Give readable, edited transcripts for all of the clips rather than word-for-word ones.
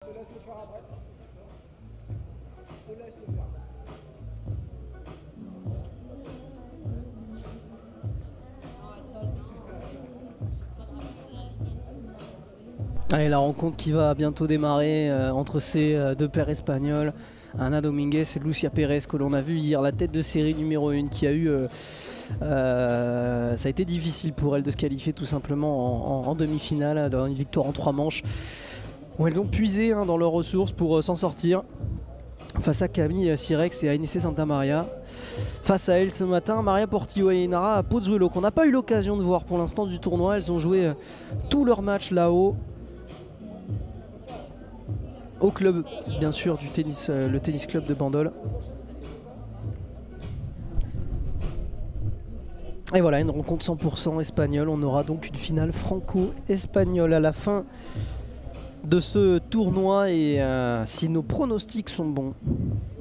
Je te laisse le faire après. Je te laisse le faire. Allez, la rencontre qui va bientôt démarrer entre ces deux paires espagnols, Ana Dominguez et Lucia Pérez, que l'on a vu hier, la tête de série numéro 1, qui a eu... ça a été difficile pour elle de se qualifier tout simplement en demi-finale, dans une victoire en 3 manches, où elles ont puisé dans leurs ressources pour s'en sortir. Face à Camille Sirex et Ainesse Santamaria. Face à elle ce matin, Maria Portillo et Ainara Pozuelo, qu'on n'a pas eu l'occasion de voir pour l'instant du tournoi. Elles ont joué tous leurs matchs là-haut. Au club, bien sûr, du tennis, le tennis club de Bandol. Et voilà, une rencontre 100% espagnole. On aura donc une finale franco-espagnole à la fin de ce tournoi. Et si nos pronostics sont bons,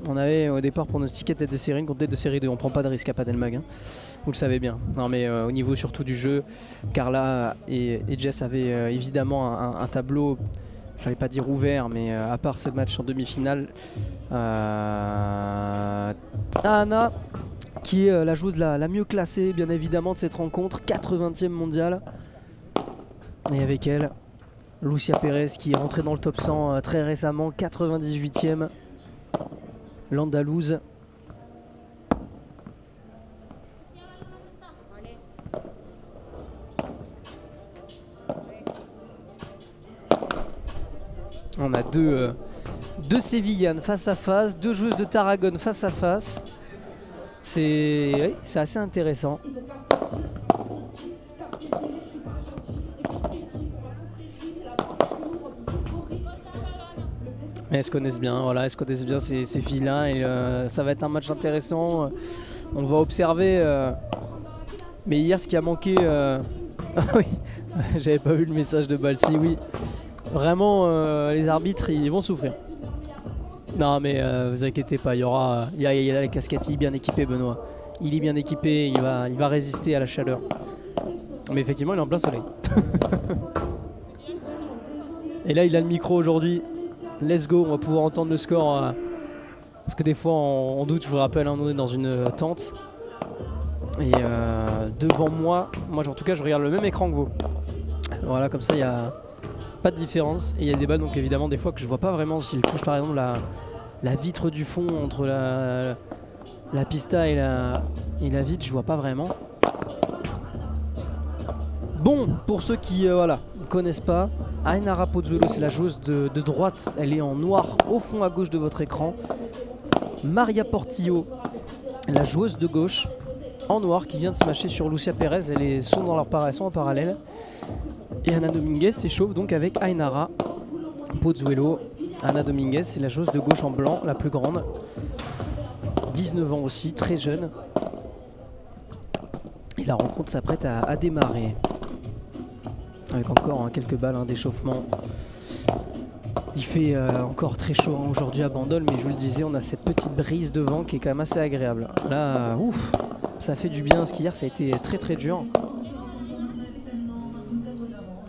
on avait au départ pronostiqué tête de série 1 contre tête de série 2. On prend pas de risque à Padelmag, hein. Vous le savez bien. Non, mais au niveau surtout du jeu, Carla et Jess avaient évidemment un tableau, j'allais pas dire ouvert, mais à part ce match en demi-finale, Anna, qui est la joueuse la mieux classée bien évidemment de cette rencontre, 80e mondiale. Et avec elle, Lucia Pérez, qui est rentrée dans le top 100 très récemment, 98e, l'Andalouse. On a deux Sévillanes face à face, deux joueuses de Tarragone face à face. C'est assez intéressant. Mais elles se connaissent bien, voilà, elles se connaissent bien ces filles-là, et ça va être un match intéressant. On va observer. Mais hier, ce qui a manqué, ah oui, j'avais pas vu le message de Balsi, oui. Vraiment, les arbitres, ils vont souffrir. Non, mais vous inquiétez pas, il y a la casquette, il est bien équipé, Benoît. Il est bien équipé, il va résister à la chaleur. Mais effectivement, il est en plein soleil. Et là, il a le micro aujourd'hui. Let's go, on va pouvoir entendre le score. Parce que des fois, on doute, je vous rappelle, on est dans une tente. Et devant moi, en tout cas, je regarde le même écran que vous. Voilà, comme ça, il n'y a pas de différence. Et il y a des balles, donc évidemment, des fois que je vois pas vraiment s'il touche par exemple la vitre du fond entre la pista et la vitre, je vois pas vraiment. Bon, pour ceux qui ne connaissent pas, Ainara Pozuelo, c'est la joueuse de droite, elle est en noir au fond à gauche de votre écran. Maria Portillo, la joueuse de gauche, en noir, qui vient de se matcher sur Lucia Pérez, elles sont en parallèle. Et Ana Dominguez s'échauffe donc avec Ainara Pozuelo. Ana Dominguez, c'est la joueuse de gauche en blanc, la plus grande. 19 ans aussi, très jeune. Et la rencontre s'apprête à démarrer. Avec encore quelques balles d'échauffement. Il fait encore très chaud aujourd'hui à Bandol, mais je vous le disais, on a cette petite brise de vent qui est quand même assez agréable. Là, ouf, ça fait du bien, parce qu'hier ça a été très très dur.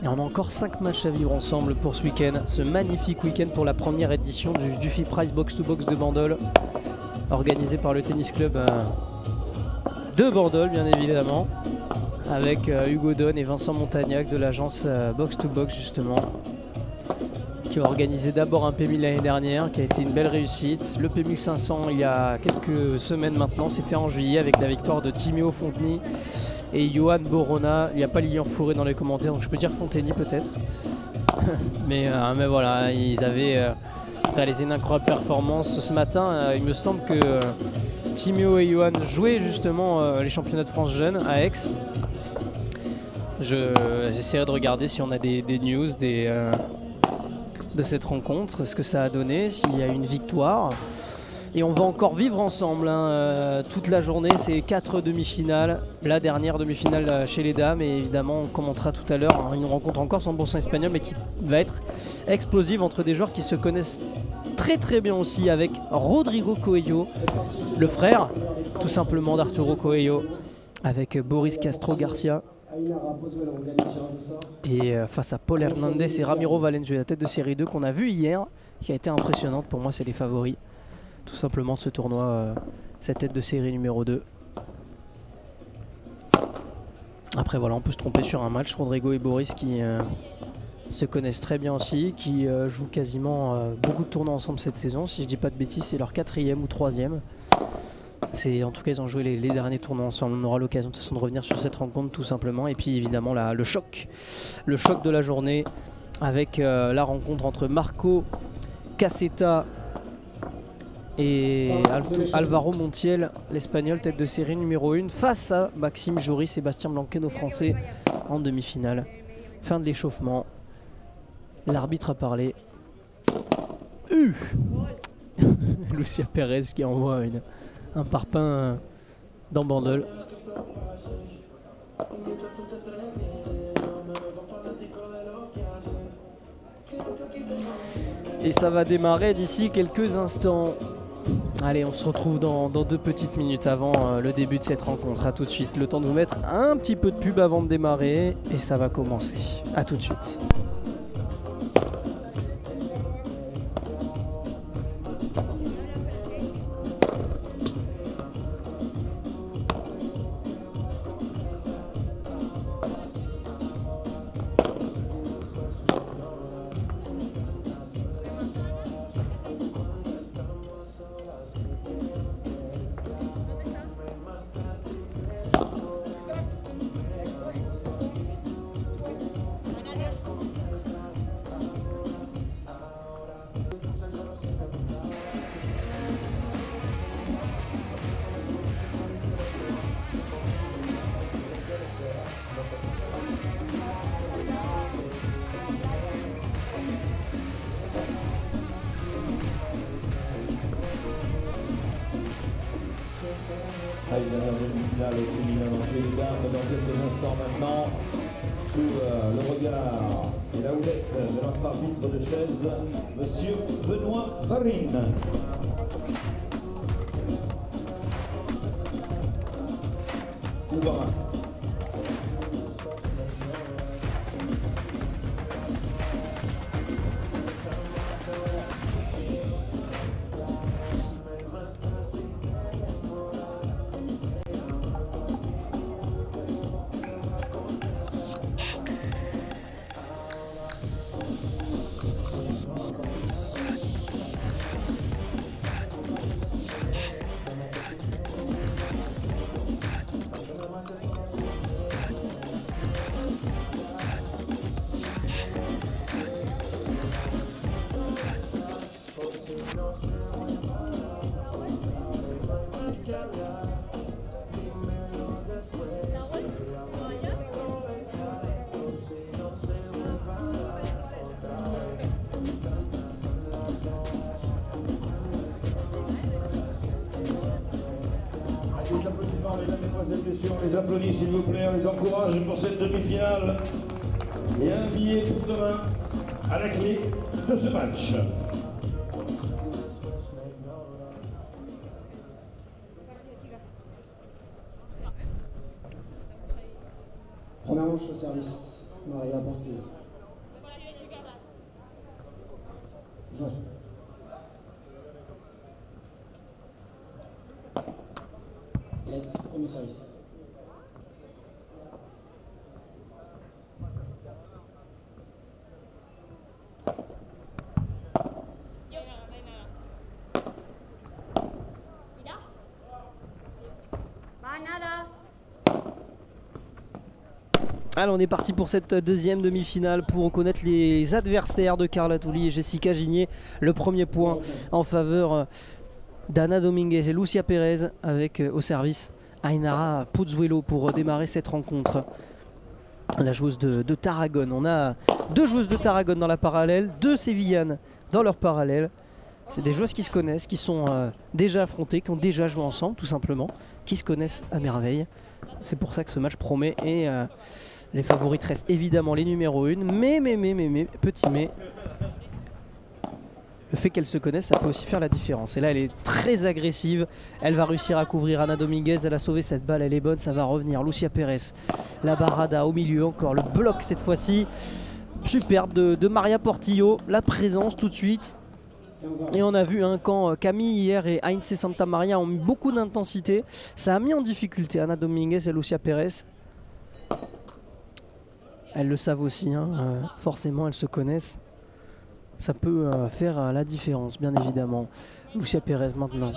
Et on a encore 5 matchs à vivre ensemble pour ce week-end. Ce magnifique week-end pour la première édition du FIPRIZE Box to Box de Bandol, organisé par le tennis club de Bandol, bien évidemment, avec Hugo Donne et Vincent Montagnac de l'agence Box to Box, justement, qui a organisé d'abord un P1000 l'année dernière, qui a été une belle réussite. Le P1000 500 il y a quelques semaines maintenant, c'était en juillet avec la victoire de Timeo Fonteny et Johan Borona. Il n'y a pas Lilian Fourré dans les commentaires, donc je peux dire Fonteny peut-être. mais voilà, ils avaient réalisé une incroyable performance ce matin. Il me semble que Timeo et Johan jouaient justement les championnats de France jeunes à Aix. J'essaierai de regarder si on a des news de cette rencontre, ce que ça a donné, s'il y a une victoire. Et on va encore vivre ensemble toute la journée, c'est 4 demi-finales. La dernière demi-finale chez les dames, et évidemment on commentera tout à l'heure une rencontre encore 100% espagnole, mais qui va être explosive entre des joueurs qui se connaissent très très bien aussi, avec Rodrigo Coello, le frère tout simplement d'Arturo Coello, avec Boris Castro Garcia. Et face à Paul Hernandez et Ramiro Valenzuela, la tête de série 2 qu'on a vu hier, qui a été impressionnante. Pour moi, c'est les favoris tout simplement de ce tournoi, cette tête de série numéro 2. Après voilà, on peut se tromper sur un match. Rodrigo et Boris qui se connaissent très bien aussi, qui jouent quasiment beaucoup de tournois ensemble cette saison. Si je dis pas de bêtises, c'est leur 4e ou 3e. En tout cas, ils ont joué les derniers tournois ensemble. On aura l'occasion de toute façon de revenir sur cette rencontre tout simplement. Et puis évidemment le choc de la journée avec la rencontre entre Marco Cassetta et Alvaro Montiel, l'Espagnol, tête de série numéro 1, face à Maxime Jory, Sébastien Blanquet, nos Français, en demi-finale. Fin de l'échauffement. L'arbitre a parlé. Lucia Pérez qui envoie un parpaing dans Bandol. Et ça va démarrer d'ici quelques instants. Allez, on se retrouve dans 2 petites minutes avant le début de cette rencontre. A tout de suite. Le temps de vous mettre un petit peu de pub avant de démarrer. Et ça va commencer. A tout de suite. Demi-finale féminin chez les dames dans quelques instants maintenant, sous le regard et la houlette de notre arbitre de chaise, Monsieur Benoît Farine. Oubarin. On les applaudit s'il vous plaît, on les encourage pour cette demi-finale. Et un billet pour demain à la clé de ce match. Première manche au service, Maria Portillo. Jean. Let's, premier service. Alors on est parti pour cette deuxième demi-finale pour connaître les adversaires de Carla Touli et Jessica Gigné. Le premier point en faveur d'Anna Dominguez et Lucia Pérez avec au service Ainara Pozuelo pour démarrer cette rencontre. La joueuse de Tarragone. On a 2 joueuses de Tarragone dans la parallèle, 2 sévillanes dans leur parallèle. C'est des joueuses qui se connaissent, qui sont déjà affrontées, qui ont déjà joué ensemble tout simplement, qui se connaissent à merveille. C'est pour ça que ce match promet et les favorites restent évidemment les numéros 1, mais, petit mais, le fait qu'elles se connaissent, ça peut aussi faire la différence. Et là, elle est très agressive. Elle va réussir à couvrir Ana Dominguez. Elle a sauvé cette balle, elle est bonne, ça va revenir. Lucia Pérez, la barada au milieu, encore le bloc cette fois-ci. Superbe de Maria Portillo, la présence tout de suite. Et on a vu quand Camille hier et Heinz Santamaria ont mis beaucoup d'intensité, ça a mis en difficulté Ana Dominguez et Lucia Pérez. Elles le savent aussi, forcément elles se connaissent. Ça peut faire la différence, bien évidemment. Lucia Pérez maintenant.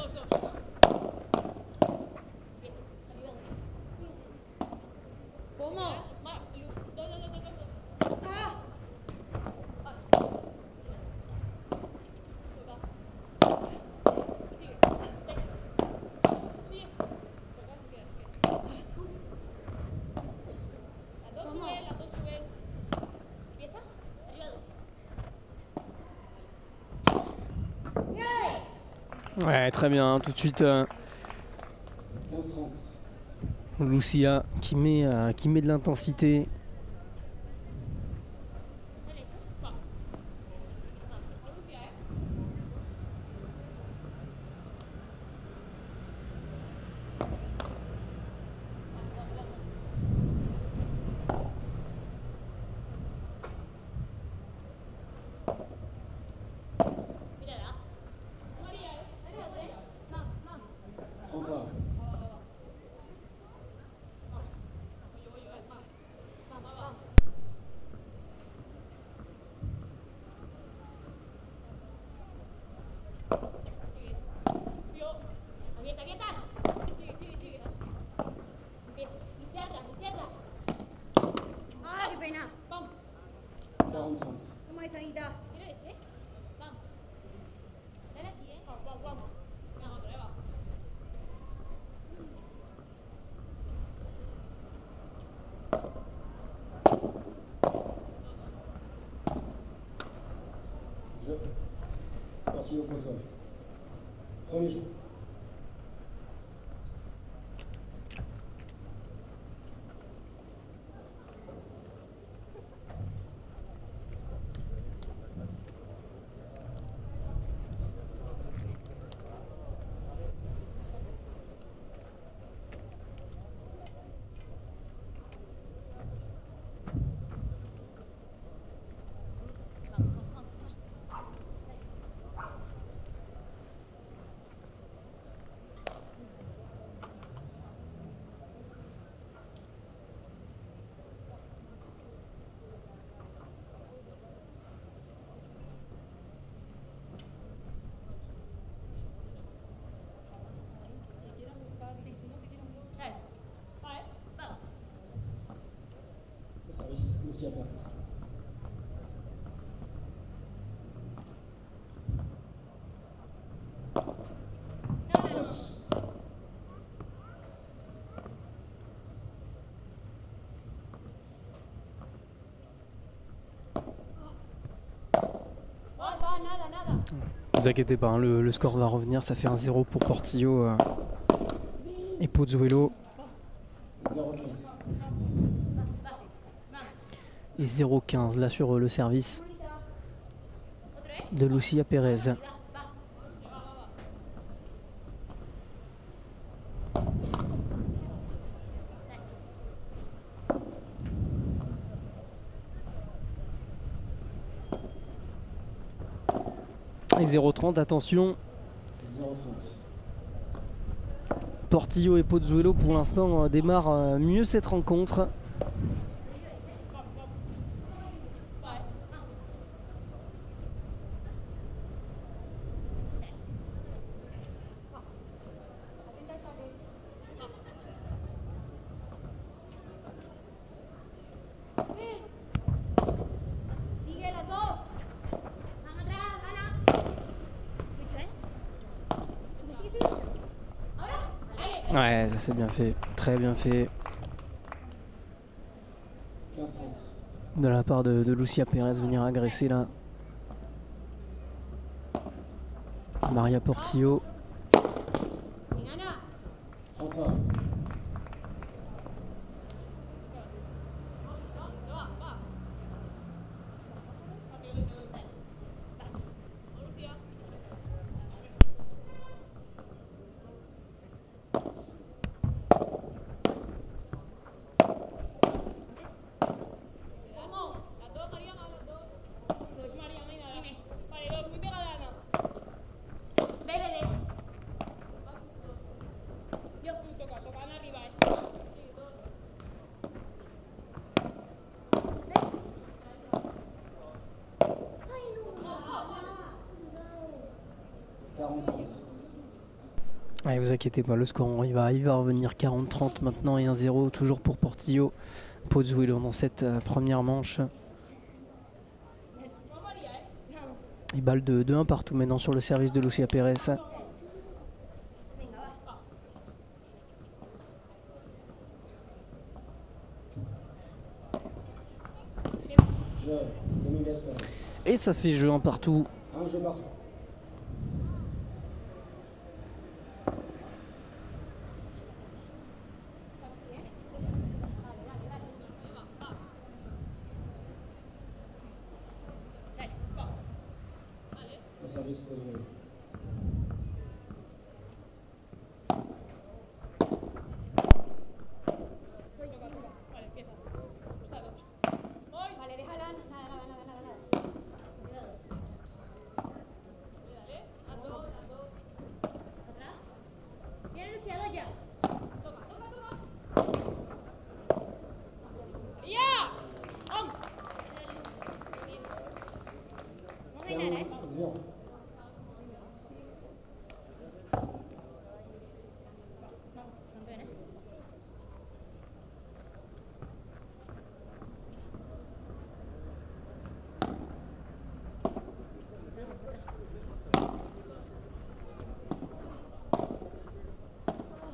Ouais, très bien, tout de suite. Lucia qui met de l'intensité. Portillo pose balle. Premier jeu. Service, Lucia Pérez. Box. Ne vous inquiétez pas, le score va revenir, ça fait un 0 pour Portillo et Pozzuelo. 0-15. Et 0-15 là sur le service de Lucia Pérez. Et 0-30, attention. 0-30. Portillo et Pozzuelo pour l'instant démarrent mieux cette rencontre. Ouais, ça c'est bien fait, très bien fait. 15-30. De la part de Lucia Pérez, venir agresser là Maria Portillo. 31. 40-30. Allez, vous inquiétez pas, le score il va revenir 40-30 maintenant et 1-0 toujours pour Portillo. Pozzuelo dans cette première manche. Et balle de 2-1 partout maintenant sur le service de Lucia Pérez. Jeu, Dominguez. Et ça fait jeu un partout. Un jeu partout. Au service Pozzuelo. Vale, déjala. Nada. Atrás. Bien luchado ya. Toma. ¡Ya! ¡Om! No hay nada, 15-0. Campeona.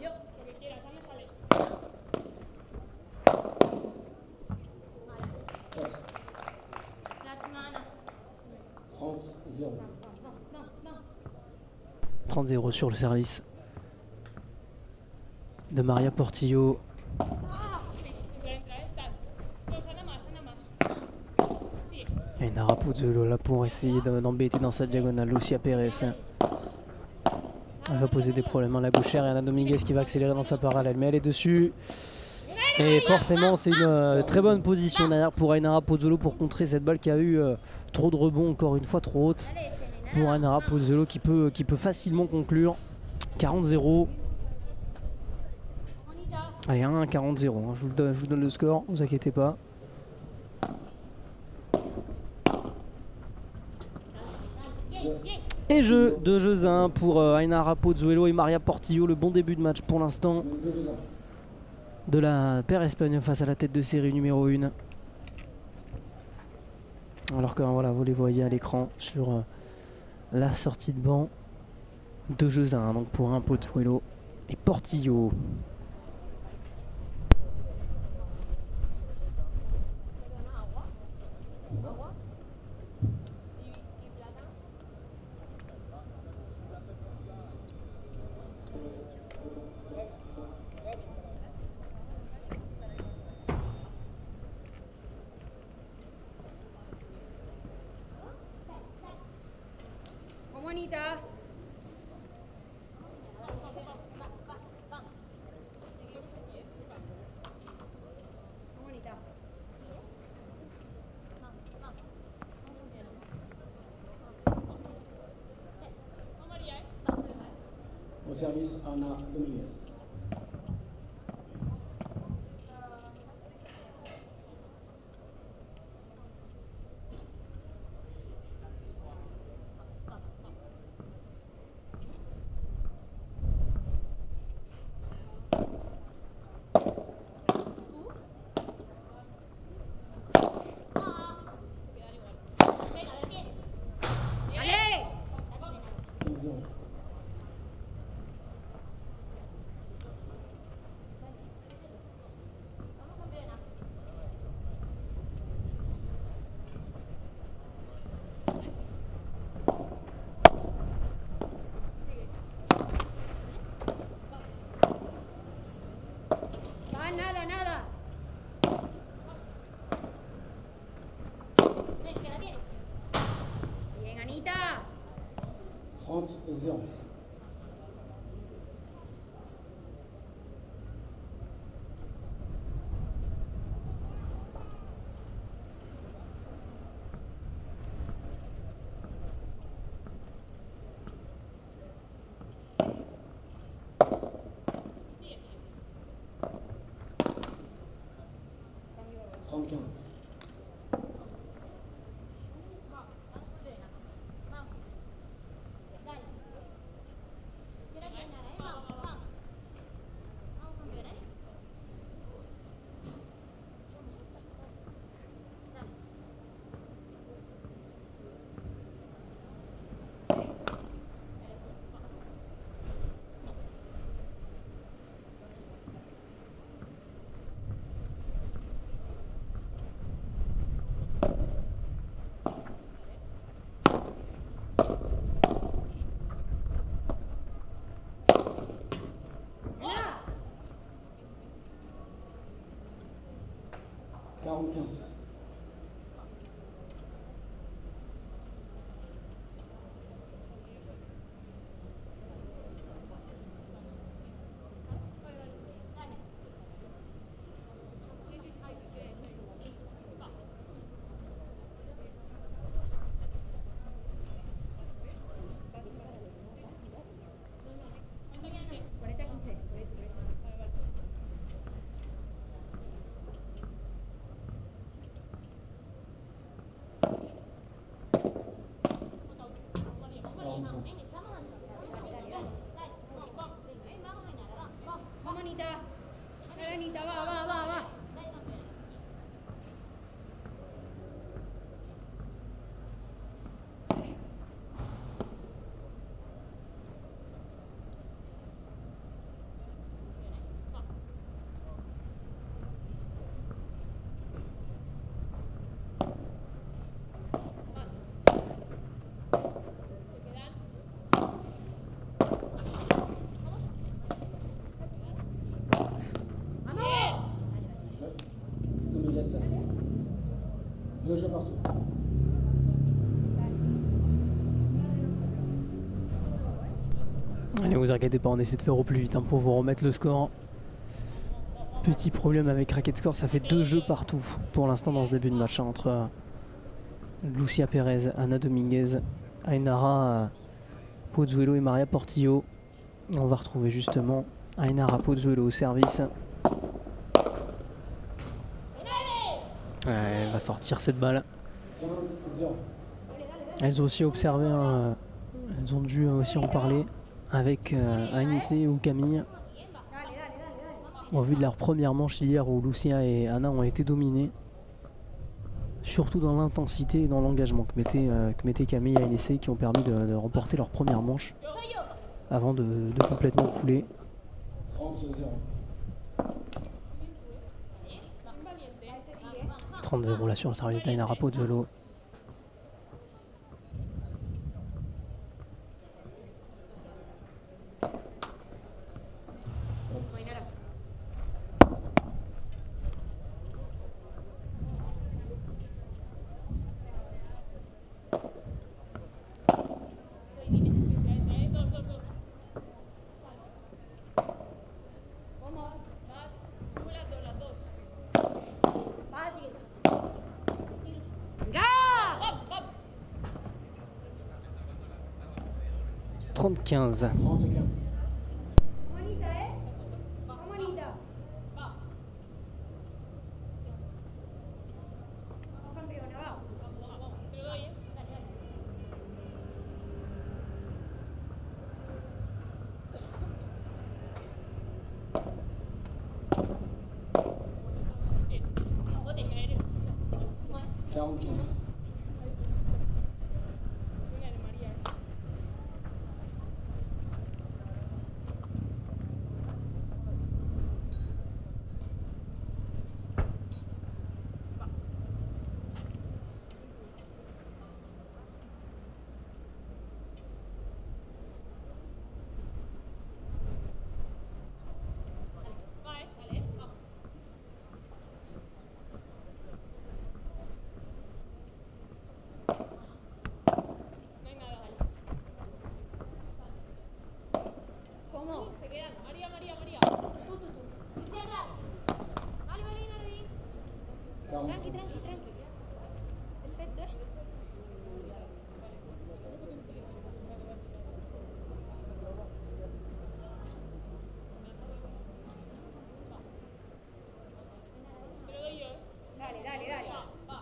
Yo, lo que quieras, dame sale. La semana. 30-0. 30-0 sur le service de Maria Portillo. Et Nara Pozzuelo là pour essayer d'embêter dans sa diagonale Lucia Pérez. Elle va poser des problèmes à la gauchère et Anna Dominguez qui va accélérer dans sa parallèle, mais elle est dessus. Et forcément c'est une très bonne position derrière pour Ainara Pozzuelo pour contrer cette balle qui a eu trop de rebonds, encore une fois trop haute. Pour Ainara Pozzuelo qui peut facilement conclure. 40-0. Allez, 1-40-0, hein. Je vous donne le score, vous inquiétez pas. Et jeu, 2 jeux à 1 pour Ainara Pozzuelo et Maria Portillo. Le bon début de match pour l'instant de la paire espagnole face à la tête de série numéro 1. Alors que voilà, vous les voyez à l'écran sur la sortie de banc. 2 jeux à 1 donc pour un Pozzuelo et Portillo. Juanita. Au service Anna Dominguez. ¡Dale! 15-0. Va, nada. Ven, que la tienes. Bien, Anita. 30-0. Dale. 15. Vamos, Anita. Dale, Anita, va. Deux jeux partout. Allez, vous inquiétez pas, on essaie de faire au plus vite pour vous remettre le score. Petit problème avec Racket Score, ça fait 2 jeux partout pour l'instant dans ce début de match entre Lucia Pérez, Ana Dominguez, Ainara Pozuelo et Maria Portillo. Et on va retrouver justement Ainara Pozuelo au service. Elle va sortir cette balle. 15-0. Elles ont aussi observé, elles ont dû aussi en parler avec Anice ou Camille. Au vu de leur première manche hier où Lucia et Anna ont été dominées, surtout dans l'intensité et dans l'engagement que mettaient Camille et Anice, qui ont permis de remporter leur première manche avant de complètement couler. 30-0. 30-0 là sur le service d'Ainara Pozuelo. Trente 30-15. 15. Vamos, Anita, Vamos, Anita. Vamos, campeona, va. Te lo doy, dale. 40-15. ¿Cómo? Se quedan. María. Tú. Estoy atrás. Vale, Narvi. 40. Tranqui. Perfecto, Te lo doy yo, Dale. Va.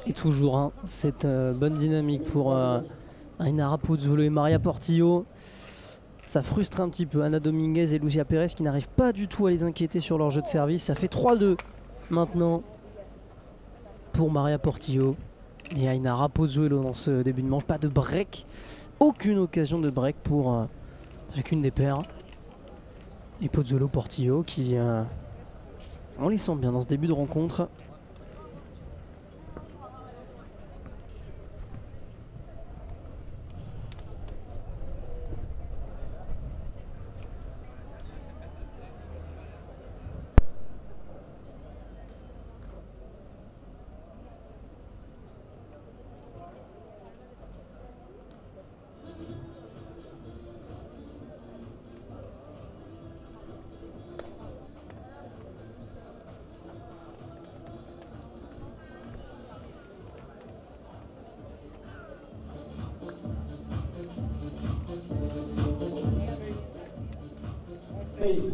Et toujours cette bonne dynamique pour Ainara Pozuelo et Maria Portillo. Ça frustre un petit peu Ana Dominguez et Lucia Pérez qui n'arrivent pas du tout à les inquiéter sur leur jeu de service. Ça fait 3-2 maintenant pour Maria Portillo et Ainara Pozuelo dans ce début de manche. Pas de break, aucune occasion de break pour chacune des paires. Et Pozuelo Portillo qui on les sent bien dans ce début de rencontre.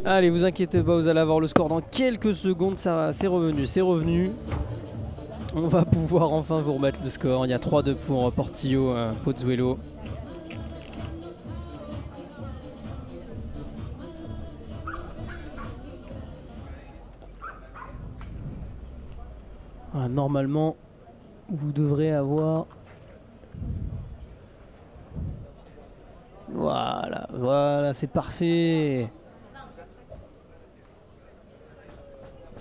Allez, vous inquiétez pas, vous allez avoir le score dans quelques secondes. Ça, c'est revenu, c'est revenu. On va pouvoir enfin vous remettre le score. Il y a 3-2 pour Portillo, Pozuelo. Normalement, vous devrez avoir... Voilà, voilà, c'est parfait.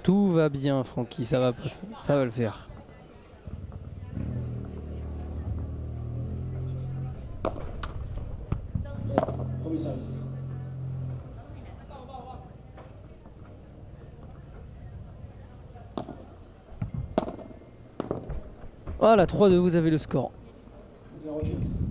Tout va bien, Francky, ça va le faire. Premier service. Voilà, 3-2, vous avez le score. 0-15.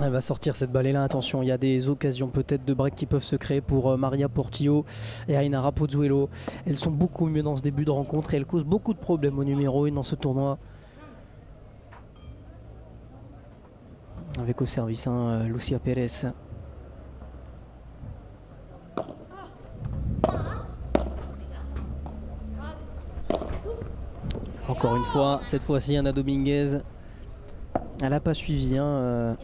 Elle va sortir cette balle là, attention, il y a des occasions peut-être de break qui peuvent se créer pour Maria Portillo et Ainara Pozuelo. Elles sont beaucoup mieux dans ce début de rencontre et elles causent beaucoup de problèmes au numéro 1 dans ce tournoi. Avec au service Lucia Pérez. Encore une fois, cette fois-ci Ana Dominguez. Elle n'a pas suivi. 15-30.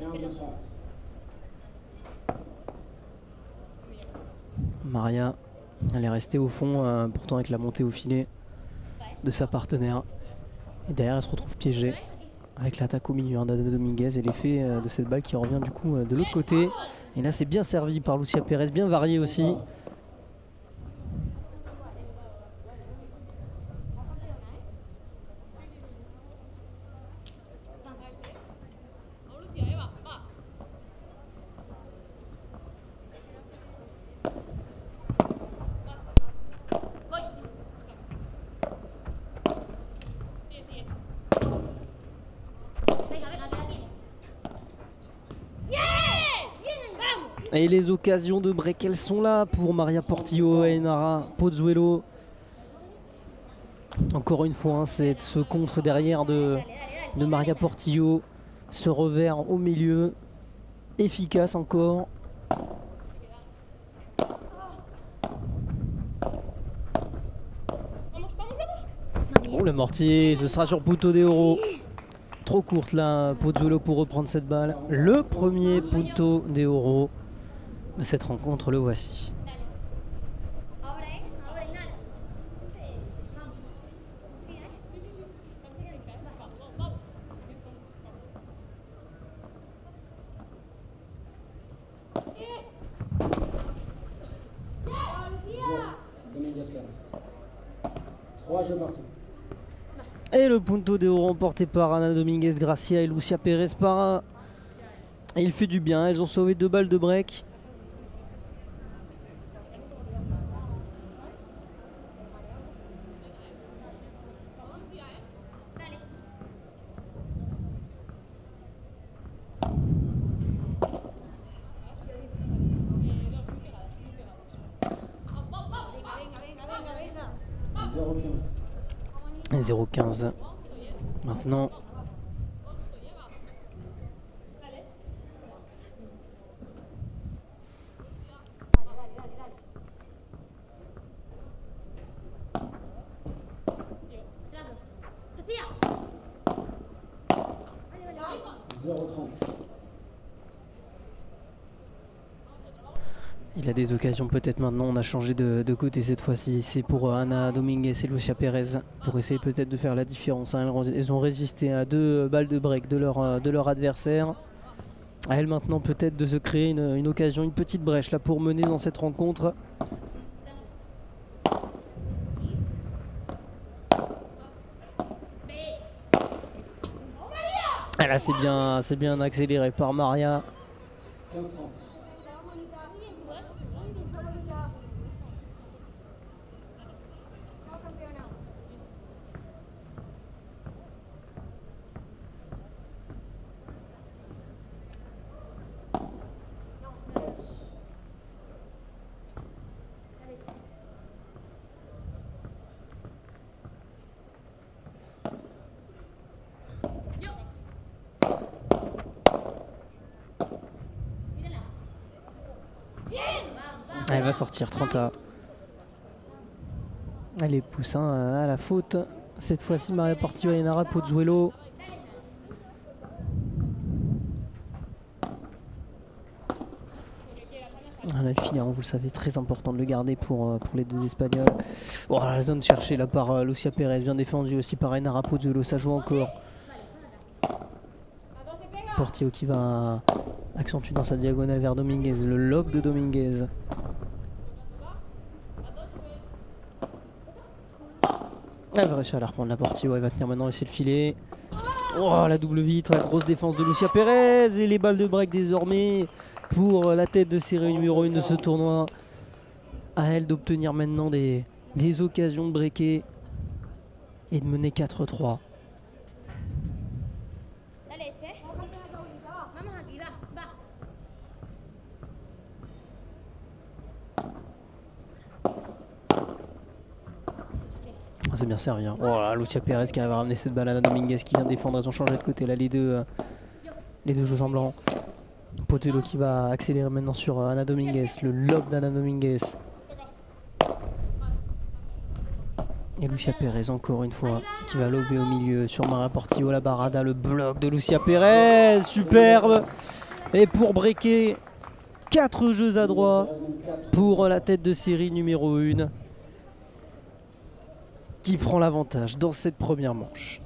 Maria, elle est restée au fond, pourtant avec la montée au filet de sa partenaire. Et derrière, elle se retrouve piégée avec l'attaque au milieu d'Ana Dominguez et l'effet de cette balle qui revient du coup de l'autre côté. Et là, c'est bien servi par Lucia Pérez, bien varié aussi. Et les occasions de break, elles sont là pour Maria Portillo et Ainara Pozuelo. Encore une fois, c'est ce contre derrière de Maria Portillo. Ce revers au milieu, efficace encore. Oh, le mortier, ce sera sur Punto de Oro. Trop courte là, Pozuelo pour reprendre cette balle. Le premier Punto de Oro de cette rencontre, le voici. Dominguez Pérez. 3 jeux partout. Et le Punto de Oro remporté par Ana Dominguez Gracia et Lucia Pérez Parra. Et il fait du bien, elles ont sauvé 2 balles de break. Et 0-15. Maintenant. Il a des occasions peut-être maintenant, on a changé de côté cette fois-ci. C'est pour Ana Dominguez et Lucia Pérez pour essayer peut-être de faire la différence. Elles ont résisté à 2 balles de break de leur adversaire. À elles maintenant peut-être de se créer une occasion, une petite brèche là pour mener dans cette rencontre. Ah là c'est bien accéléré par Maria. 15-30. Elle va sortir 30A. Allez, Poussin à la faute. Cette fois-ci, Maria Portillo et Nara Pozzuelo. Le filet, vous le savez, très important de le garder pour les deux Espagnols. Oh, la zone cherchée là par Lucia Pérez, bien défendue aussi par Enara Pozzuelo, ça joue encore. Portillo qui va accentuer dans sa diagonale vers Dominguez, le lob de Dominguez. Elle va réussir à la reprendre la Portillo, elle va tenir maintenant et c'est le filet. Oh, la double vitre, la grosse défense de Lucia Pérez et les balles de break désormais pour la tête de série numéro 1 de ce tournoi. À elle d'obtenir maintenant des occasions de breaker et de mener 4-3. C'est bien servi. Hein. Oh là, Lucia Pérez qui avait ramené cette balle à Dominguez qui vient défendre. Elles ont changé de côté là, les deux joueurs en blanc. Pozzuelo qui va accélérer maintenant sur Ana Dominguez. Le lob d'Ana Dominguez. Et Lucia Pérez encore une fois qui va lober au milieu sur Maria Portillo. La barada, le bloc de Lucia Pérez. Superbe. Et pour breaker, 4 jeux à droit pour la tête de série numéro 1. Qui prend l'avantage dans cette première manche.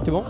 C'est bon ?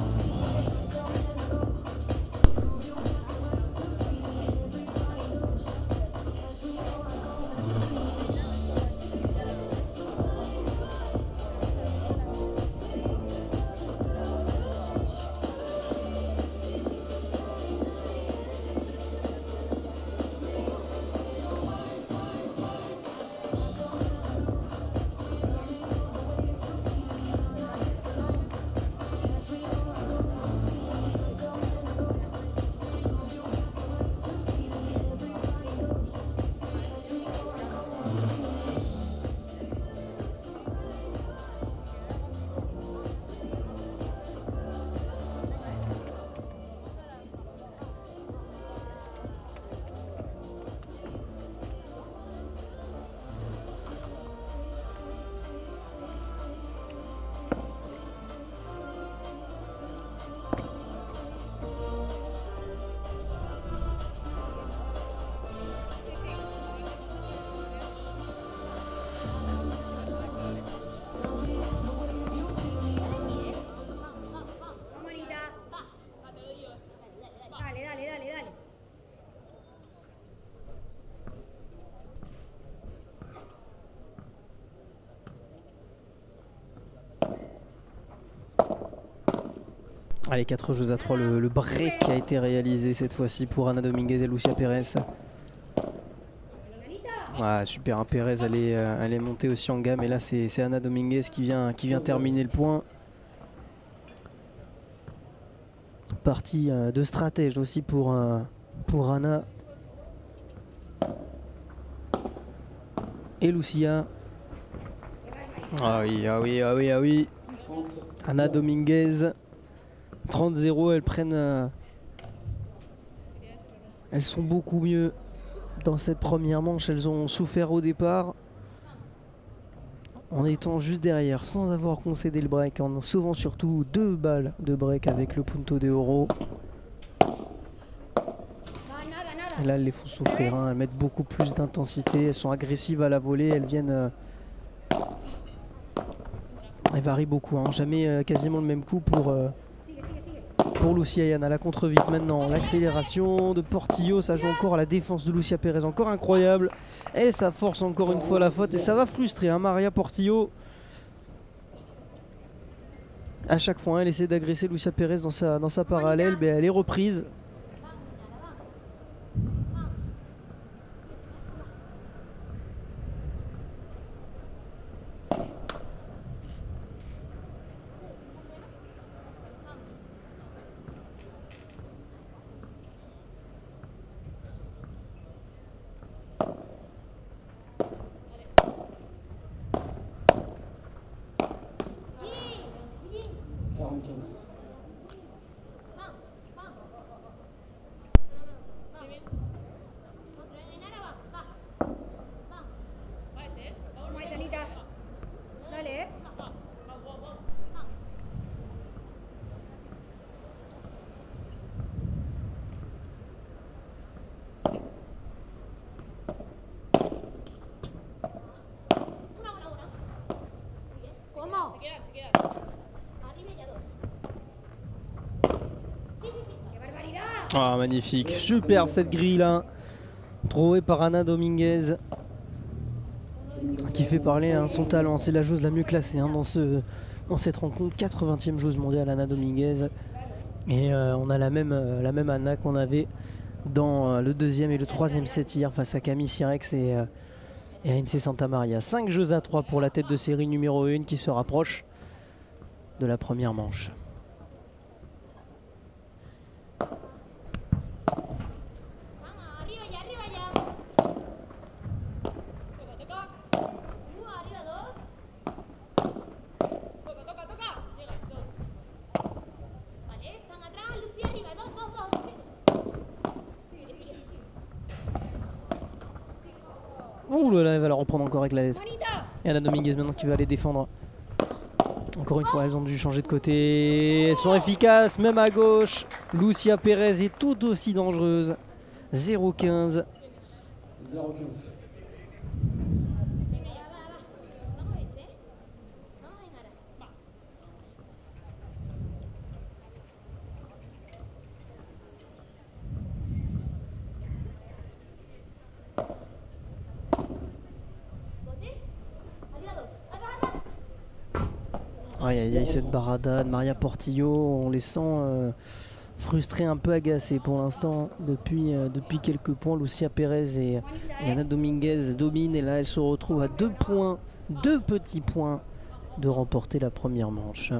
Allez, 4 jeux à 3, le break a été réalisé cette fois-ci pour Ana Dominguez et Lucia Pérez. Ah, super, hein, Pérez elle est montée aussi en gamme et là c'est Ana Dominguez qui vient terminer le point. Partie de stratège aussi pour Ana et Lucia. Ah oui, ah oui, ah oui, ah oui. Ana Dominguez. 30-0, elles sont beaucoup mieux dans cette première manche. Elles ont souffert au départ en étant juste derrière sans avoir concédé le break, en sauvant surtout 2 balles de break avec le punto de oro. Et là elles les font souffrir, hein. Elles mettent beaucoup plus d'intensité, elles sont agressives à la volée, elles viennent... elles varient beaucoup, hein. Jamais quasiment le même coup pour Lucia et Ana. La contre-vite maintenant, l'accélération de Portillo, ça joue encore à la défense de Lucia Pérez, encore incroyable, et ça force encore une fois la faute et ça va frustrer, hein, Maria Portillo. À chaque fois, hein, elle essaie d'agresser Lucia Pérez dans sa parallèle, mais elle est reprise. Ah, magnifique, superbe cette grille là, trouvée par Ana Dominguez, qui fait parler son talent. C'est la joueuse la mieux classée dans cette rencontre, 80e joueuse mondiale Ana Dominguez. Et on a la même Ana qu'on avait dans le deuxième et le troisième set hier face à Camille Sirex et ANC Santa Maria. 5 jeux à 3 pour la tête de série numéro 1 qui se rapproche de la première manche. Ouh là là, elle va la reprendre encore avec la tête. Et Ana Dominguez maintenant qui va aller défendre. Encore une fois, elles ont dû changer de côté. Elles sont efficaces, même à gauche. Lucia Pérez est tout aussi dangereuse. 0-15. 0-15. Aïe aïe aïe, cette barada de Maria Portillo, on les sent frustrés, un peu agacés pour l'instant. Depuis quelques points, Lucia Pérez et Ana Dominguez dominent et là elle se retrouve à 2 points, 2 petits points de remporter la première manche.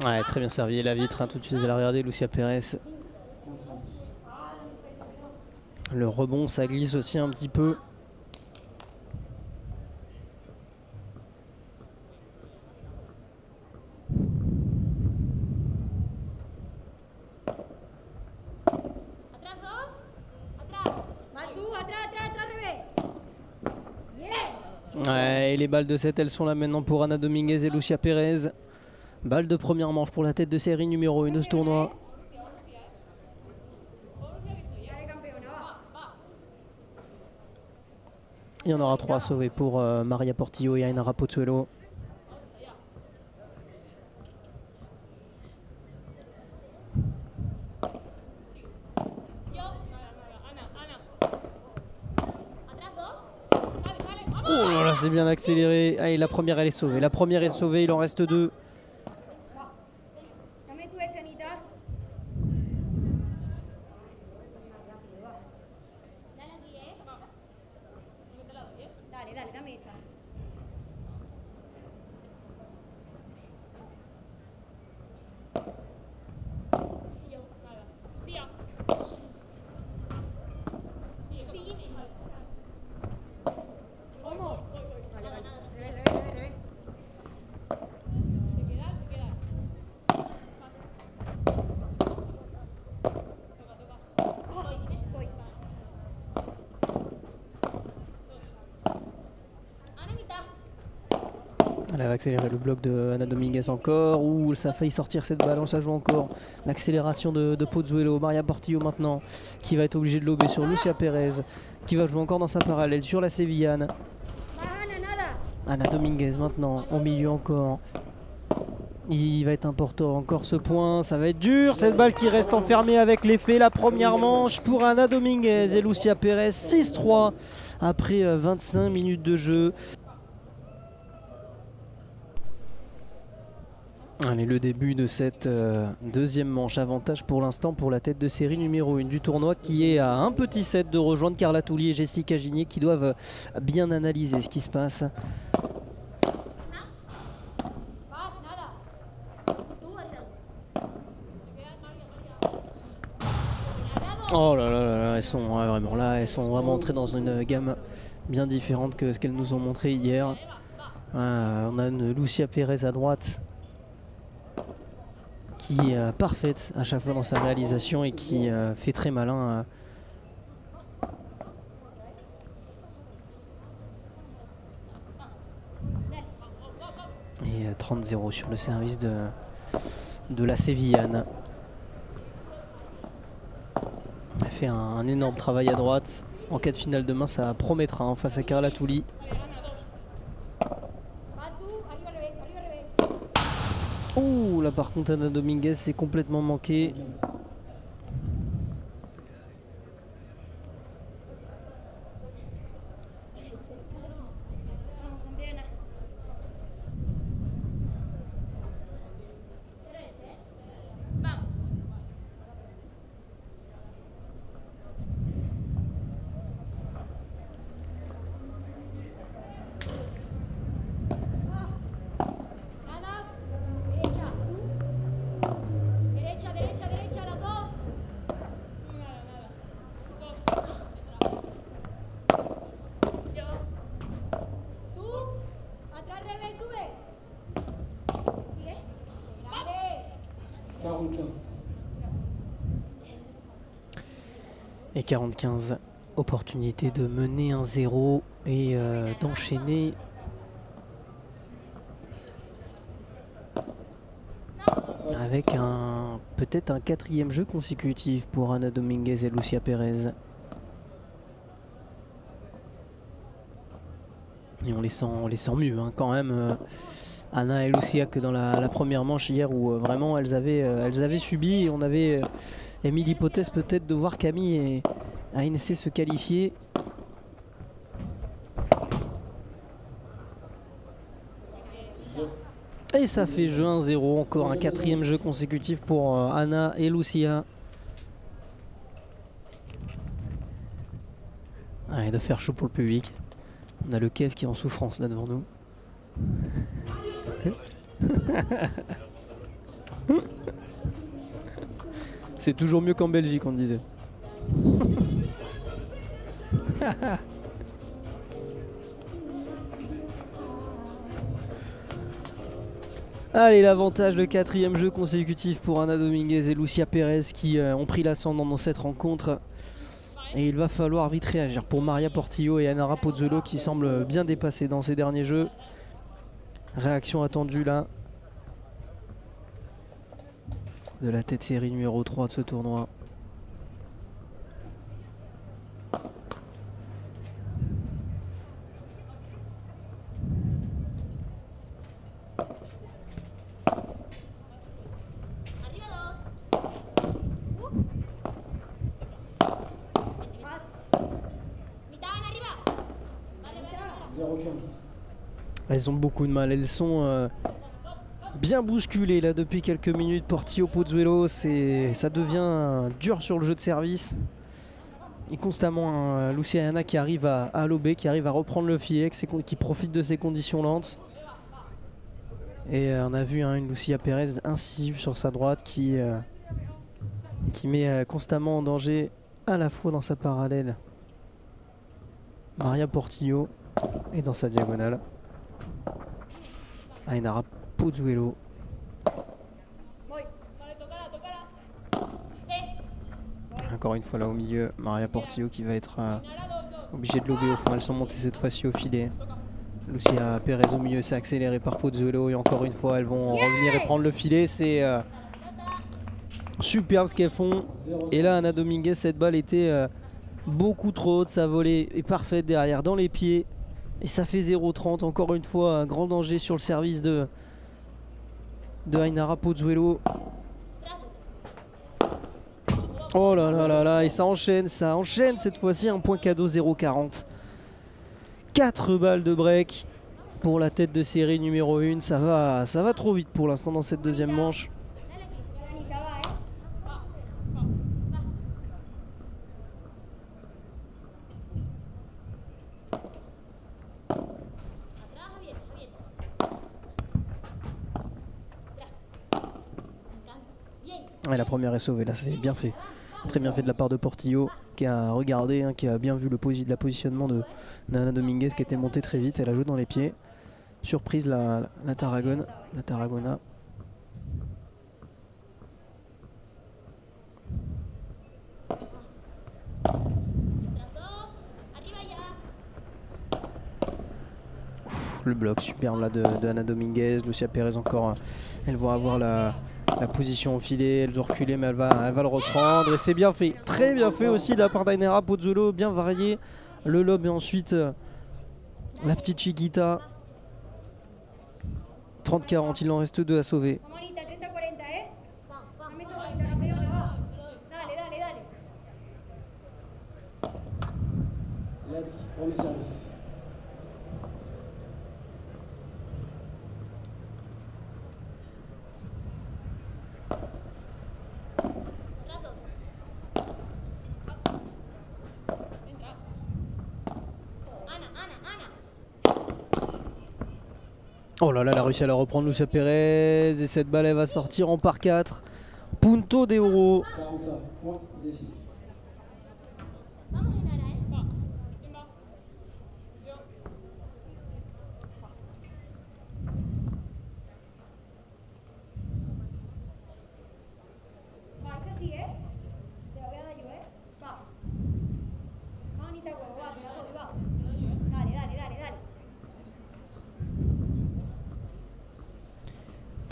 Ouais, très bien servi, la vitre, tout de suite elle a regardé Lucia Pérez. Le rebond, ça glisse aussi un petit peu. Ouais, et les balles de 7, elles sont là maintenant pour Ana Dominguez et Lucia Pérez. Balle de première manche pour la tête de série numéro 1 de ce tournoi. Il y en aura 3 sauvés pour Maria Portillo et Ainara Pozuelo. Oh là là, c'est bien accéléré. Allez, la première elle est sauvée. La première est sauvée, il en reste 2. Elle va accélérer le bloc de Ana Dominguez encore. Ouh, ça a failli sortir cette balle, ça joue encore. L'accélération de Pozuelo. Maria Portillo maintenant qui va être obligée de lober sur Lucia Pérez, qui va jouer encore dans sa parallèle sur la sévillane. Ana Dominguez maintenant au milieu encore. Il va être important encore ce point, ça va être dur. Cette balle qui reste enfermée avec l'effet. La première manche pour Ana Dominguez et Lucia Pérez. 6-3 après 25 minutes de jeu. Allez, le début de cette deuxième manche. Avantage pour l'instant pour la tête de série numéro 1 du tournoi, qui est à un petit set de rejoindre Carla Touli et Jessica Ginier, qui doivent bien analyser ce qui se passe. Oh là là là, elles sont vraiment là, elles sont vraiment entrées dans une gamme bien différente que ce qu'elles nous ont montré hier. On a une Lucia Pérez à droite qui est parfaite à chaque fois dans sa réalisation et qui fait très malin. Et 30-0 sur le service de la sévillane. Elle fait un énorme travail à droite. En cas de finale demain, ça promettra face à Carla Touli. Oh là par contre Ana Dominguez c'est complètement manqué. 15. Nada. Derecha. Derecha, las dos. Tú, atrás revés, sube. Sigue. Grande. 40-15. Et 45, opportunité de mener 1-0 et d'enchaîner. Avec peut-être un 4e jeu consécutif pour Ana Dominguez et Lucia Pérez. Et on les sent mieux hein, quand même. Ana et Lucia que dans la première manche hier où vraiment elles avaient subi et on avait émis l'hypothèse peut-être de voir Camille et ANC se qualifier. Et ça fait jeu 1-0, encore un 4e jeu consécutif pour Ana et Lucia. Allez, de faire chaud pour le public. On a le Kev qui est en souffrance là devant nous. C'est toujours mieux qu'en Belgique, on disait. Allez, l'avantage de 4e jeu consécutif pour Ana Dominguez et Lucia Pérez qui ont pris l'ascendant dans cette rencontre. Et il va falloir vite réagir pour Maria Portillo et Ainara Pozzolo qui semblent bien dépassées dans ces derniers jeux. Réaction attendue là de la tête série numéro 3 de ce tournoi. Elles ont beaucoup de mal, elles sont bien bousculées là depuis quelques minutes. Portillo Pozuelo, ça devient dur sur le jeu de service. Et constamment Lucia Ana qui arrive à lober, qui arrive à reprendre le filet, qui profite de ces conditions lentes. Et on a vu une Lucia Pérez incisive sur sa droite qui met constamment en danger à la fois dans sa parallèle Maria Portillo et dans sa diagonale Ainara Pozuelo. Encore une fois là au milieu, Maria Portillo qui va être obligée de lober au fond. Elles sont montées cette fois-ci au filet. Lucia Pérez au milieu, c'est accéléré par Pozuelo et encore une fois elles vont revenir et prendre le filet. C'est superbe ce qu'elles font. Et là Ana Dominguez, cette balle était beaucoup trop haute, sa volée est parfaite derrière dans les pieds. Et ça fait 0-30, encore une fois un grand danger sur le service de Ainara Pozuelo. Oh là là là là, et ça enchaîne cette fois-ci, un point cadeau 0-40. 4 balles de break pour la tête de série numéro 1, ça va trop vite pour l'instant dans cette deuxième manche. Et la première est sauvée, là c'est bien fait. Très bien fait de la part de Portillo qui a regardé, qui a bien vu le positionnement de Ana Dominguez qui était montée très vite. Elle a joué dans les pieds. Surprise la Tarragona. Le bloc superbe là de Ana Dominguez. Lucia Pérez encore, elles vont avoir la position au filet, elle doit reculer mais elle va le reprendre et c'est bien fait, très bien fait aussi de la part d'Ainara Pozzolo, bien varié le lob et ensuite la petite chiquita. 30-40, il en reste 2 à sauver. Vamos, Anita, 30-40, ¿eh? Dame todo, Anita, la pelota, va. Dale, dale, dale. Let's, premier service. Oh là là, elle a réussi à la reprendre Lucia Pérez. Et cette balle, elle va sortir en par 4. Punto de oro. 40 points décisifs. Vamos, Genara, ¿eh? Va, eso sí, ¿eh? Te lo voy a dar yo, ¿eh? Va. Vamos, Anita, huevo, va, te la doy, va. Dale, dale, dale, dale.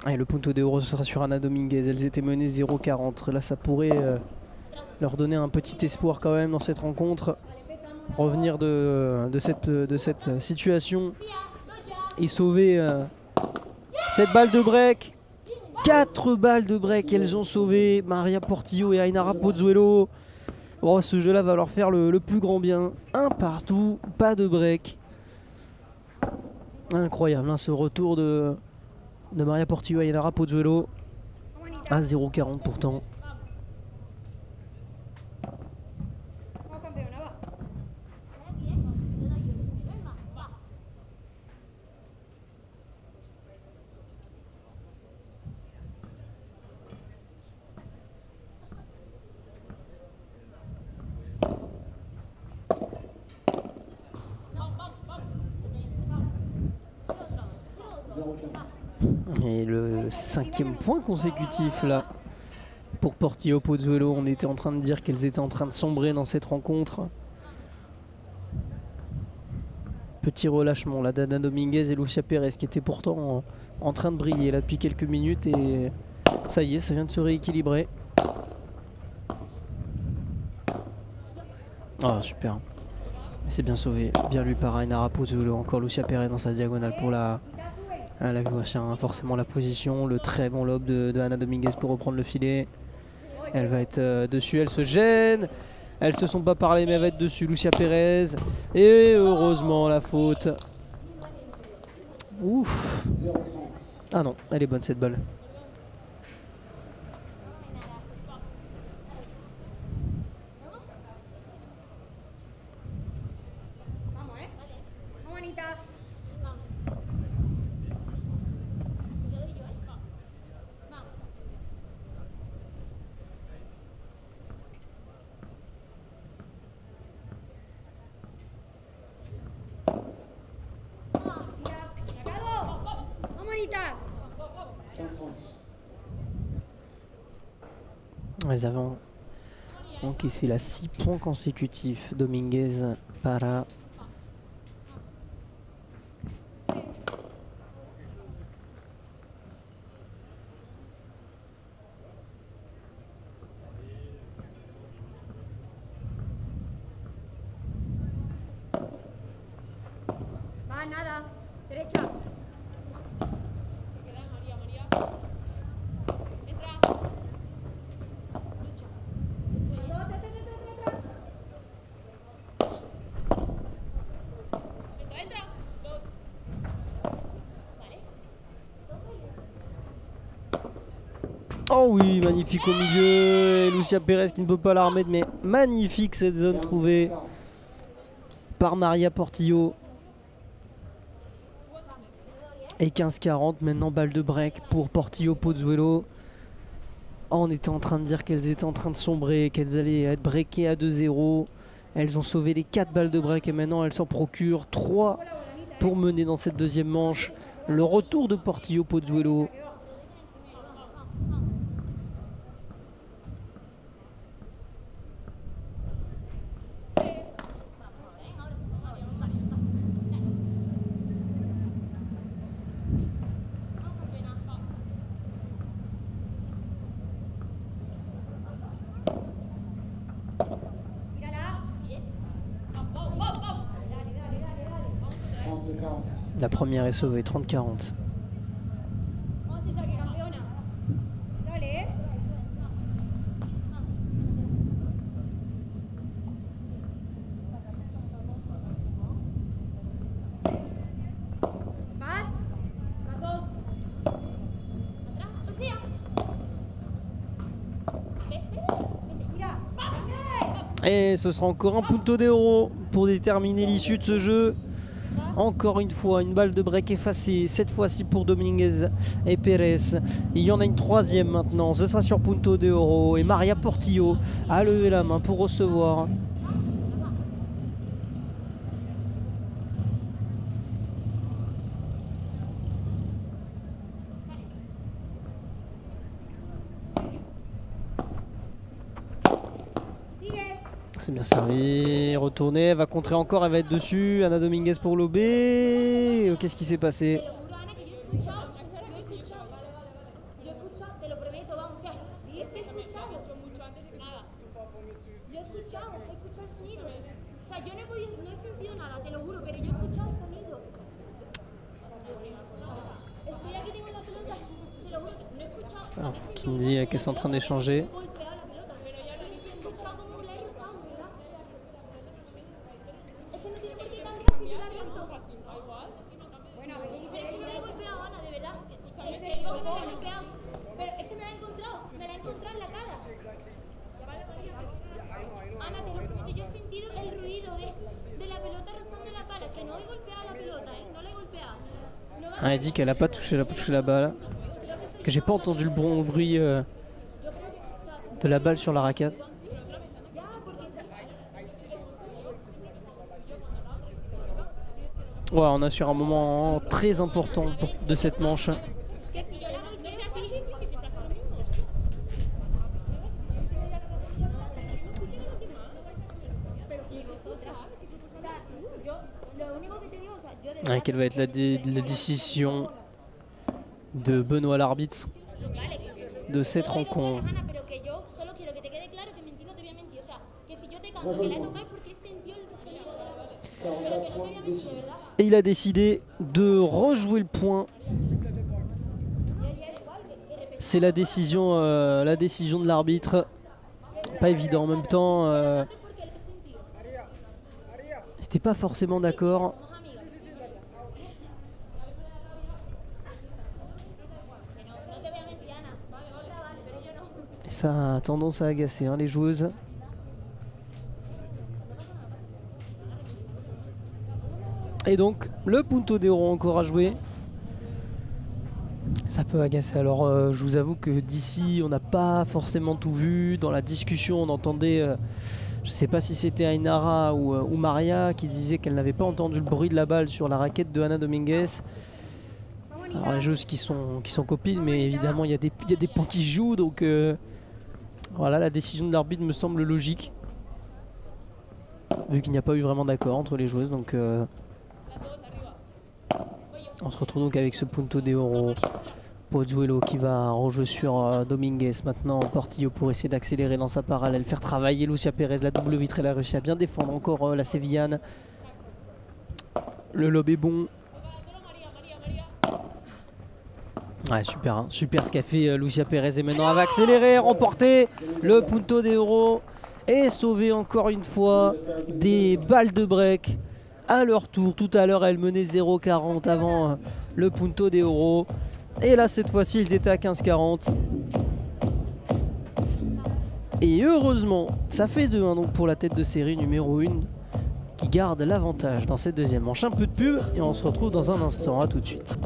Et le punto de oro, ce sera sur Ana Dominguez. Elles étaient menées 0-40. Là, ça pourrait leur donner un petit espoir quand même dans cette rencontre. Revenir de cette situation et sauver cette balle de break. 4 balles de break, elles ont sauvé Maria Portillo et Ainara Pozuelo. Oh, ce jeu-là va leur faire le plus grand bien. Un partout, pas de break. Incroyable, hein, ce retour de Maria Portillo et Ainara Pozuelo à 0-40 pourtant. Vamos, campeona, va. Et le 5e point consécutif là pour Portillo Pozuelo. On était en train de dire qu'elles étaient en train de sombrer dans cette rencontre. Petit relâchement là d'Ana Dominguez et Lucia Pérez qui étaient pourtant en train de briller là depuis quelques minutes, et ça y est, ça vient de se rééquilibrer. Ah super. C'est bien sauvé, bien lui par Ainara Pozuelo. Encore Lucia Pérez dans sa diagonale pour la... Elle a vu forcément la position, le très bon lob de Ana Dominguez pour reprendre le filet. Elle va être dessus, elle se gêne. Elles se sont pas parlé mais elle va être dessus, Lucia Pérez. Et heureusement la faute. Ouf. Ah non, elle est bonne cette balle. Vamos, ¿eh? Vamos, Anita. Vamos, Anita. 15-30. Elles avaient encaissé la 6 points consécutifs. Dominguez, Para. Va, nada. Derecha. Oh oui, magnifique au milieu. Et Lucia Pérez qui ne peut pas la remettre, mais magnifique cette zone trouvée par Maria Portillo. Et 15-40, maintenant balle de break pour Portillo Pozuelo. Oh, on était en train de dire qu'elles étaient en train de sombrer, qu'elles allaient être breakées à 2-0. Elles ont sauvé les 4 balles de break et maintenant elles s'en procurent 3 pour mener dans cette deuxième manche. Le retour de Portillo Pozuelo. La première est sauvée, 30-40. Et ce sera encore un punto d'euro pour déterminer l'issue de ce jeu. Encore une fois, une balle de break effacée, cette fois-ci pour Dominguez et Pérez. Il y en a une troisième maintenant, ce sera sur punto d'euro. Et Maria Portillo a levé la main pour recevoir. C'est bien servi, retourné, elle va contrer encore, elle va être dessus. Ana Dominguez pour l'OB. Qu'est-ce qui s'est passé? Alors, qui me dit qu'elles sont en train d'échanger. Ah, elle dit qu'elle n'a pas touché la balle. Que j'ai pas entendu le bruit de la balle sur la raquette. Ouais, on a sur un moment très important de cette manche. Ouais, quelle va être la décision de Benoît l'arbitre de cette rencontre? Et il a décidé de rejouer le point. C'est la décision de l'arbitre. Pas évident en même temps. C'était pas forcément d'accord. Ça a tendance à agacer les joueuses. Et donc le punto d'euro encore à jouer. Ça peut agacer. Alors je vous avoue que d'ici on n'a pas forcément tout vu. Dans la discussion on entendait, je sais pas si c'était Ainara ou Maria qui disait qu'elle n'avait pas entendu le bruit de la balle sur la raquette de Ana Dominguez. Alors les joueuses qui sont copines, mais évidemment il y a des points qui se jouent, donc voilà, la décision de l'arbitre me semble logique, vu qu'il n'y a pas eu vraiment d'accord entre les joueuses. Donc on se retrouve donc avec ce punto d'euro. Pozuelo qui va rejouer sur Dominguez maintenant. Portillo pour essayer d'accélérer dans sa parallèle, faire travailler Lucia Pérez. La double vitre, elle a réussi à bien défendre encore la Sévillane. Le lob est bon. Ouais, super, hein. Super ce qu'a fait Lucia Pérez. Et maintenant elle va accélérer, remporter le punto d'euro et sauver encore une fois des balles de break à leur tour. Tout à l'heure elle menait 0,40 avant le punto d'euro. Et là cette fois-ci ils étaient à 15,40. Et heureusement ça fait 2-1 donc pour la tête de série numéro 1 qui garde l'avantage dans cette deuxième manche. Un peu de pub et on se retrouve dans un instant. À tout de suite.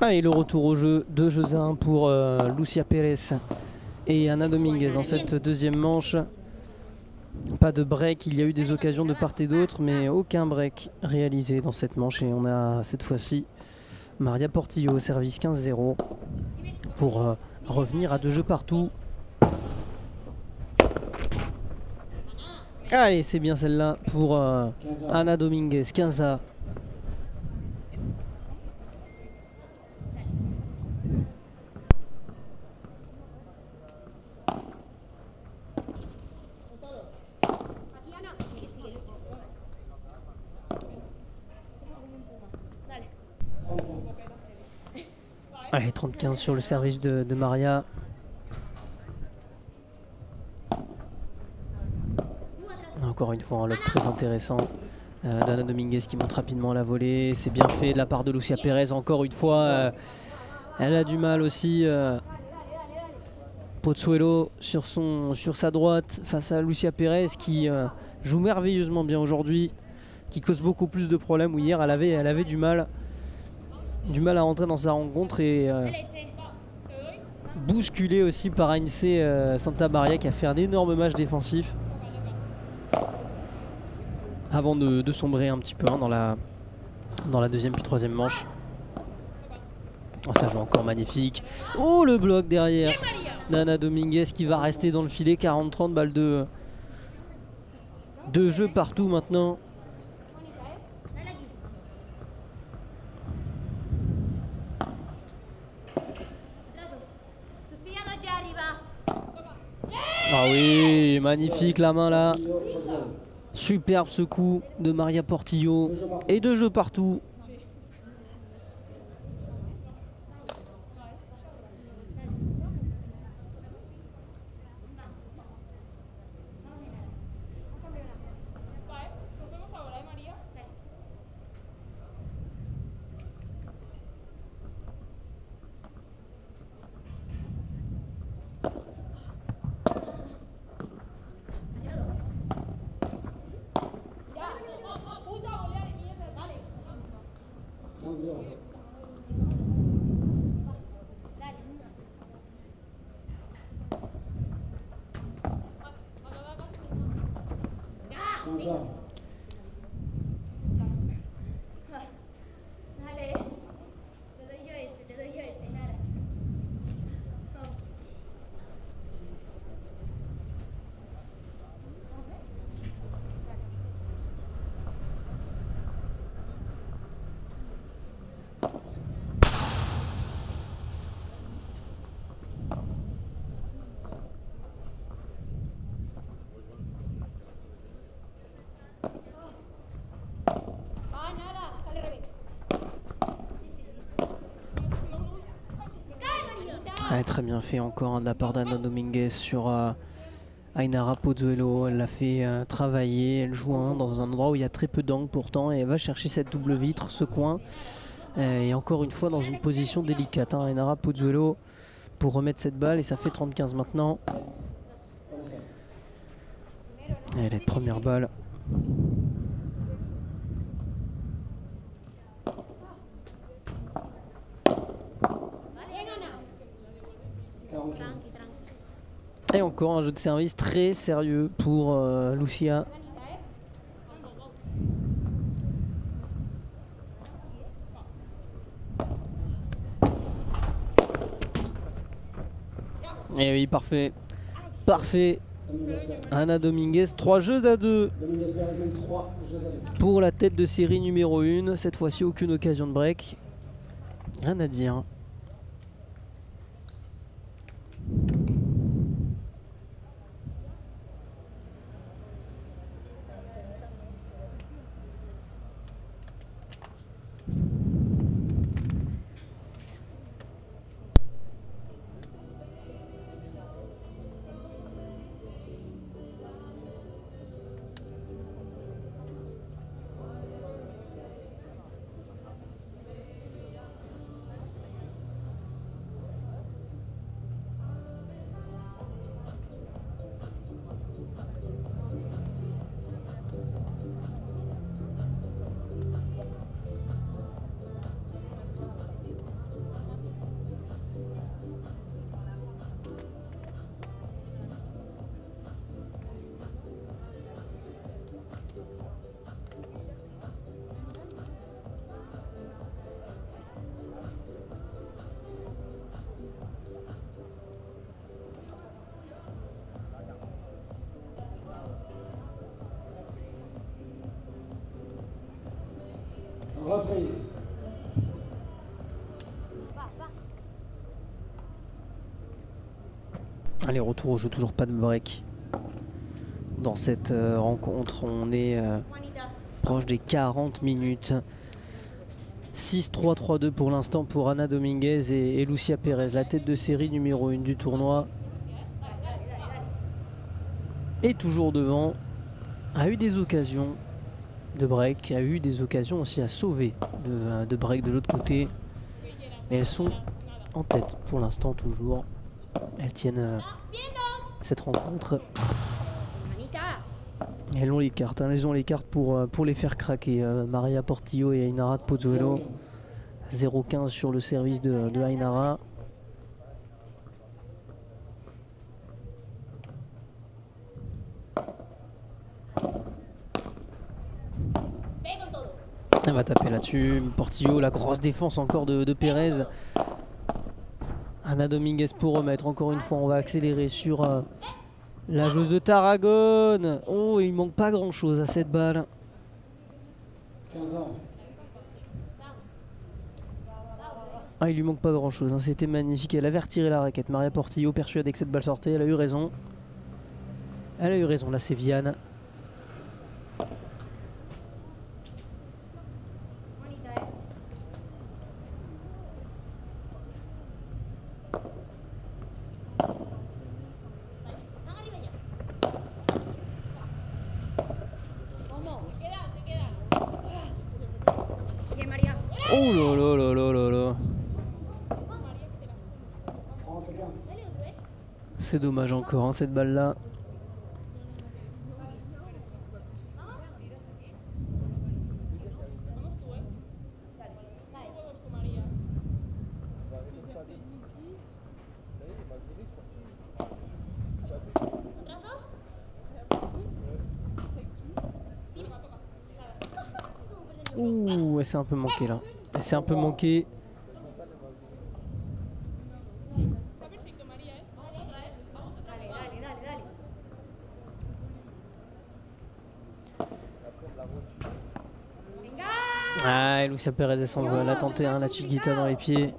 Ah, et le retour au jeu, 2 jeux à 1 pour Lucia Pérez et Ana Dominguez dans cette deuxième manche. Pas de break, il y a eu des occasions de part et d'autre, mais aucun break réalisé dans cette manche. Et on a cette fois-ci Maria Portillo au service 15-0 pour revenir à 2 jeux partout. Allez, c'est bien celle-là pour Ana Dominguez, 15-A. Allez, 30-15 sur le service de Maria. Encore une fois, un lob très intéressant d'Ana Dominguez qui monte rapidement à la volée. C'est bien fait de la part de Lucia Pérez. Encore une fois, elle a du mal aussi. Pozuelo sur sa droite face à Lucia Pérez qui joue merveilleusement bien aujourd'hui, qui cause beaucoup plus de problèmes où hier elle avait du mal à rentrer dans sa rencontre et bousculé aussi par Ainse Santa Maria qui a fait un énorme match défensif avant de sombrer un petit peu dans la deuxième puis troisième manche. Oh, ça joue encore magnifique. Oh, le bloc derrière d'Ana Dominguez qui va rester dans le filet. 40-30 balles de jeu partout maintenant. Ah oui, magnifique la main là. Superbe ce coup de Maria Portillo. Et 2 jeux partout. Très bien fait encore de la part d'Ana Dominguez sur Ainara Pozuelo. Elle l'a fait travailler, elle joue dans un endroit où il y a très peu d'angle pourtant et elle va chercher cette double vitre, ce coin. Et encore une fois dans une position délicate, Ainara Pozuelo pour remettre cette balle et ça fait 30-15 maintenant. Et elle est de première balle. Et encore un jeu de service très sérieux pour Lucia. Et oui, parfait. Parfait. Ana Dominguez, 3 jeux à 2 pour la tête de série numéro 1. Cette fois-ci, aucune occasion de break. Rien à dire. Reprise. Allez, retour au jeu, toujours pas de break. Dans cette rencontre, on est proche des 40 minutes. 6-3-3-2 pour l'instant pour Ana Dominguez et Lucia Pérez, la tête de série numéro 1 du tournoi. Et toujours devant, a eu des occasions de break, a eu des occasions aussi à sauver de break de l'autre côté. Mais elles sont en tête pour l'instant toujours. Elles tiennent cette rencontre. Elles ont les cartes, hein. Elles ont les cartes pour les faire craquer. Maria Portillo et Ainara de Pozuelo. 0-15 sur le service de Ainara. Elle va taper là-dessus. Portillo, la grosse défense encore de Pérez. Ana Dominguez pour remettre. Encore une fois, on va accélérer sur la joueuse de Tarragone. Oh, il manque pas grand-chose à cette balle. 15 ans. Ah, il lui manque pas grand-chose, hein. C'était magnifique. Elle avait retiré la raquette. Maria Portillo, persuadée que cette balle sortait. Elle a eu raison. Elle a eu raison, là c'est Viane. Oh là là là là là là. C'est dommage encore, hein, cette balle là. Ouh, elle s'est un peu manqué là. Elle s'est un peu manqué. Ah, et Lucia Pérez elle s'en va. Elle a tenté la chiquita dans les pieds.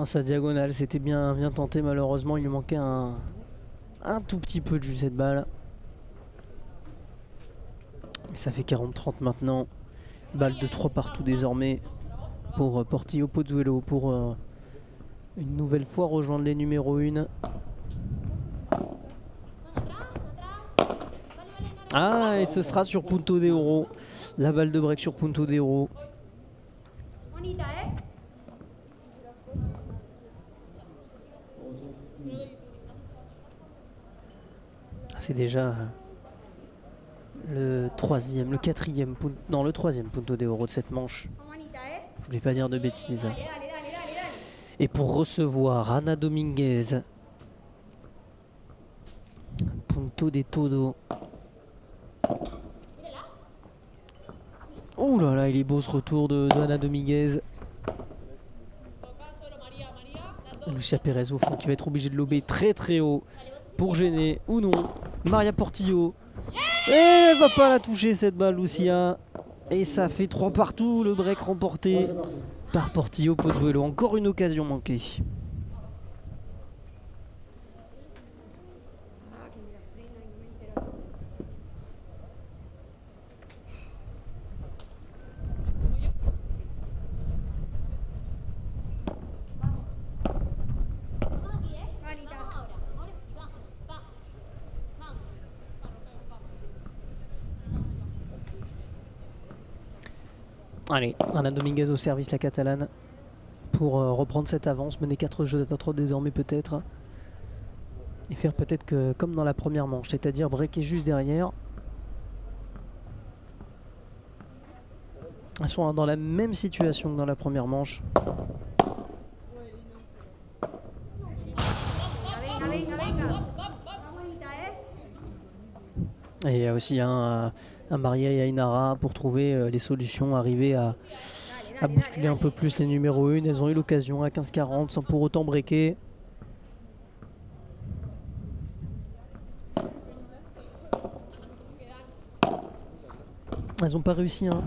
Sa diagonale, c'était bien tenté. Malheureusement, il lui manquait un tout petit peu de jus cette balle. Et ça fait 40-30 maintenant. Balle de 3 partout désormais pour Portillo Pozuelo pour une nouvelle fois rejoindre les numéros 1. Ah, et ce sera sur Punto de Oro. La balle de break sur Punto de Oro. C'est déjà le quatrième Punto de Oro de cette manche. Je voulais pas dire de bêtises. Et pour recevoir Ana Dominguez, Punto de Todo. Oh là là, il est beau ce retour de Ana Dominguez. Lucia Pérez au fond qui va être obligé de lober très très haut pour gêner ou non Maria Portillo. Et elle va pas la toucher cette balle, Lucia. Et ça fait 3 partout, le break remporté par Portillo Pozuelo. Encore une occasion manquée. Allez, Ana Dominguez au service, la Catalane, pour reprendre cette avance, mener 4 jeux à 3 désormais peut-être. Et faire peut-être que comme dans la première manche, c'est-à-dire breaker juste derrière. Elles sont dans la même situation que dans la première manche. Et il y a aussi un Maria et Ainara pour trouver les solutions, arriver à bousculer un peu plus les numéros 1. Elles ont eu l'occasion à 15-40 sans pour autant breaker. Elles n'ont pas réussi, hein.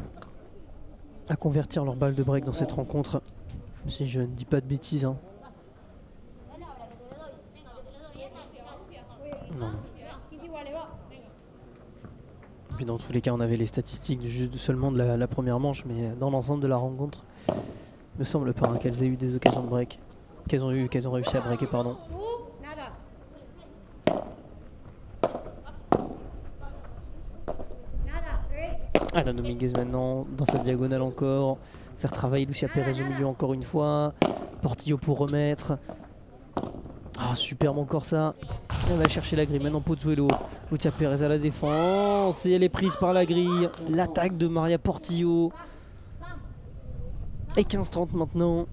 à convertir leur balle de break dans cette rencontre. Si je ne dis pas de bêtises. Hein. Non. Et puis dans tous les cas, on avait les statistiques seulement de la première manche, mais dans l'ensemble de la rencontre, il ne semble pas hein, qu'elles aient eu des occasions de break. Qu'elles ont réussi à breaker, pardon. Ana Dominguez maintenant dans sa diagonale encore. Faire travailler Lucia Pérez au milieu encore une fois. Portillo pour remettre. Ah, superbe encore ça. Elle va chercher la grille. Maintenant Pozuelo. Lucia Pérez à la défense. Et elle est prise par la grille. L'attaque de Maria Portillo. Et 15-30 maintenant.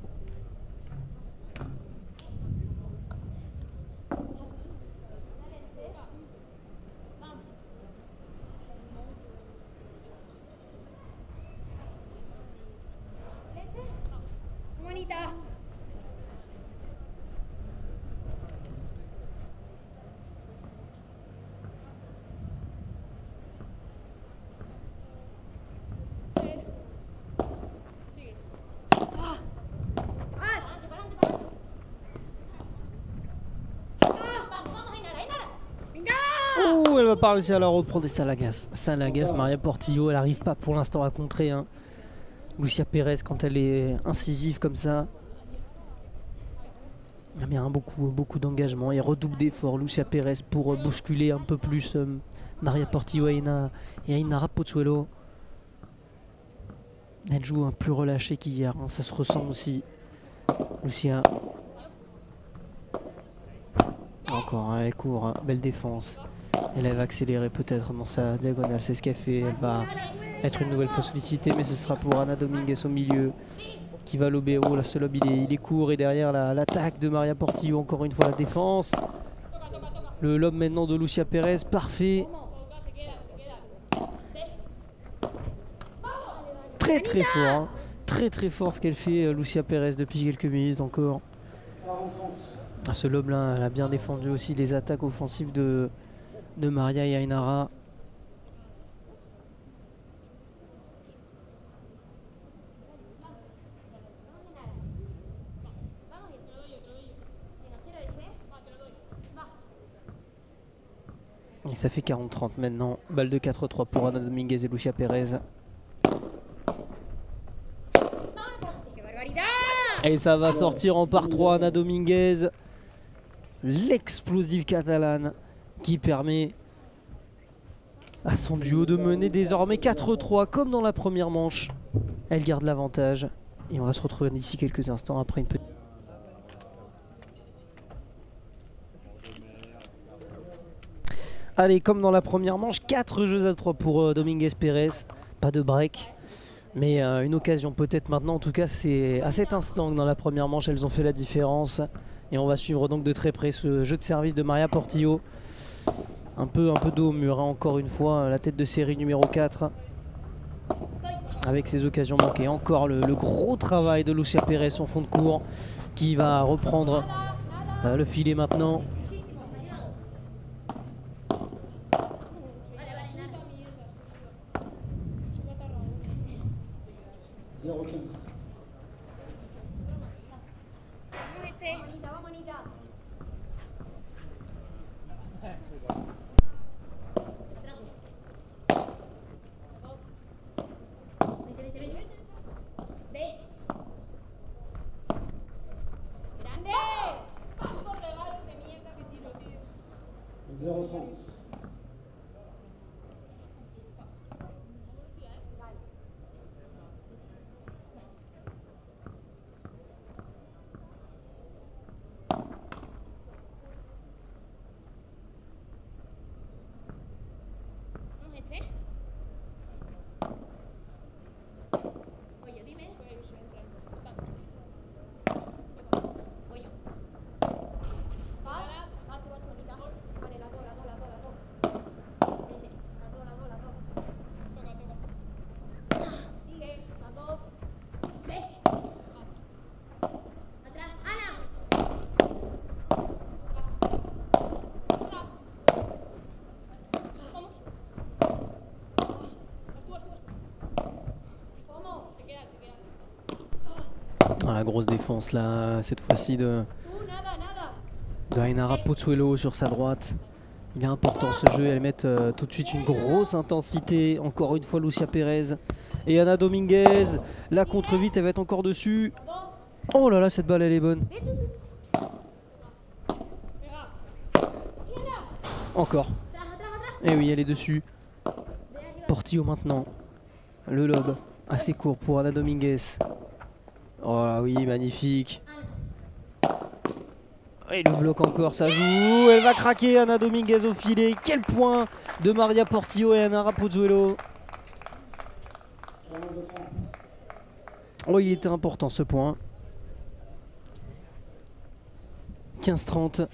Oh, elle va pas réussir à la reprendre et ça l'agace. Ça l'agace, Maria Portillo, elle n'arrive pas pour l'instant à contrer. Hein. Lucia Pérez quand elle est incisive comme ça. Il y a bien beaucoup d'engagement et redouble d'efforts Lucia Pérez pour bousculer un peu plus Maria Portillo et Ainara Pozuelo. Elle joue un plus relâché qu'hier, hein. Ça se ressent aussi. Lucia. Encore, hein, elle court, hein. Belle défense. Elle va accélérer peut-être dans sa diagonale, c'est ce qu'elle fait. Elle va être une nouvelle fois sollicitée, mais ce sera pour Ana Dominguez au milieu qui va lober. Oh là, ce lob il est court et derrière l'attaque de Maria Portillo, encore une fois la défense. Le lob maintenant de Lucia Pérez, parfait. Très fort, hein. Très fort ce qu'elle fait Lucia Pérez depuis quelques minutes encore. Ah, ce lob là, elle a bien défendu aussi les attaques offensives de Maria et Ainara. Et ça fait 40-30 maintenant. Balle de 4-3 pour Ana Dominguez et Lucia Pérez. Et ça va sortir en par 3 Ana Dominguez. L'explosive catalane qui permet à son duo de mener désormais 4-3 comme dans la première manche. Elle garde l'avantage. Et on va se retrouver d'ici quelques instants après une petite... Allez, comme dans la première manche, 4 jeux à 3 pour Dominguez Pérez. Pas de break, mais une occasion peut-être maintenant. En tout cas, c'est à cet instant que dans la première manche, elles ont fait la différence. Et on va suivre donc de très près ce jeu de service de Maria Portillo. Un peu dos au mur, hein, encore une fois, la tête de série numéro 4. Avec ses occasions manquées. Encore le gros travail de Lucia Pérez, son fond de cours, qui va reprendre le filet maintenant. 0-15. la grosse défense là, cette fois-ci de Ainara Pozuelo sur sa droite. Il est important ce jeu, elle met tout de suite une grosse intensité. Encore une fois Lucia Pérez et Ana Dominguez. La contre-vite, elle va être encore dessus. Oh là là, cette balle elle est bonne. Encore. Et oui, elle est dessus. Portillo maintenant. Le lob assez court pour Ana Dominguez. Oh là oui, magnifique. Et le bloc encore, ça joue. Elle va craquer, Ana Dominguez au filet. Quel point de Maria Portillo et Ainara Pozuelo. Oh, il était important ce point. 15-30.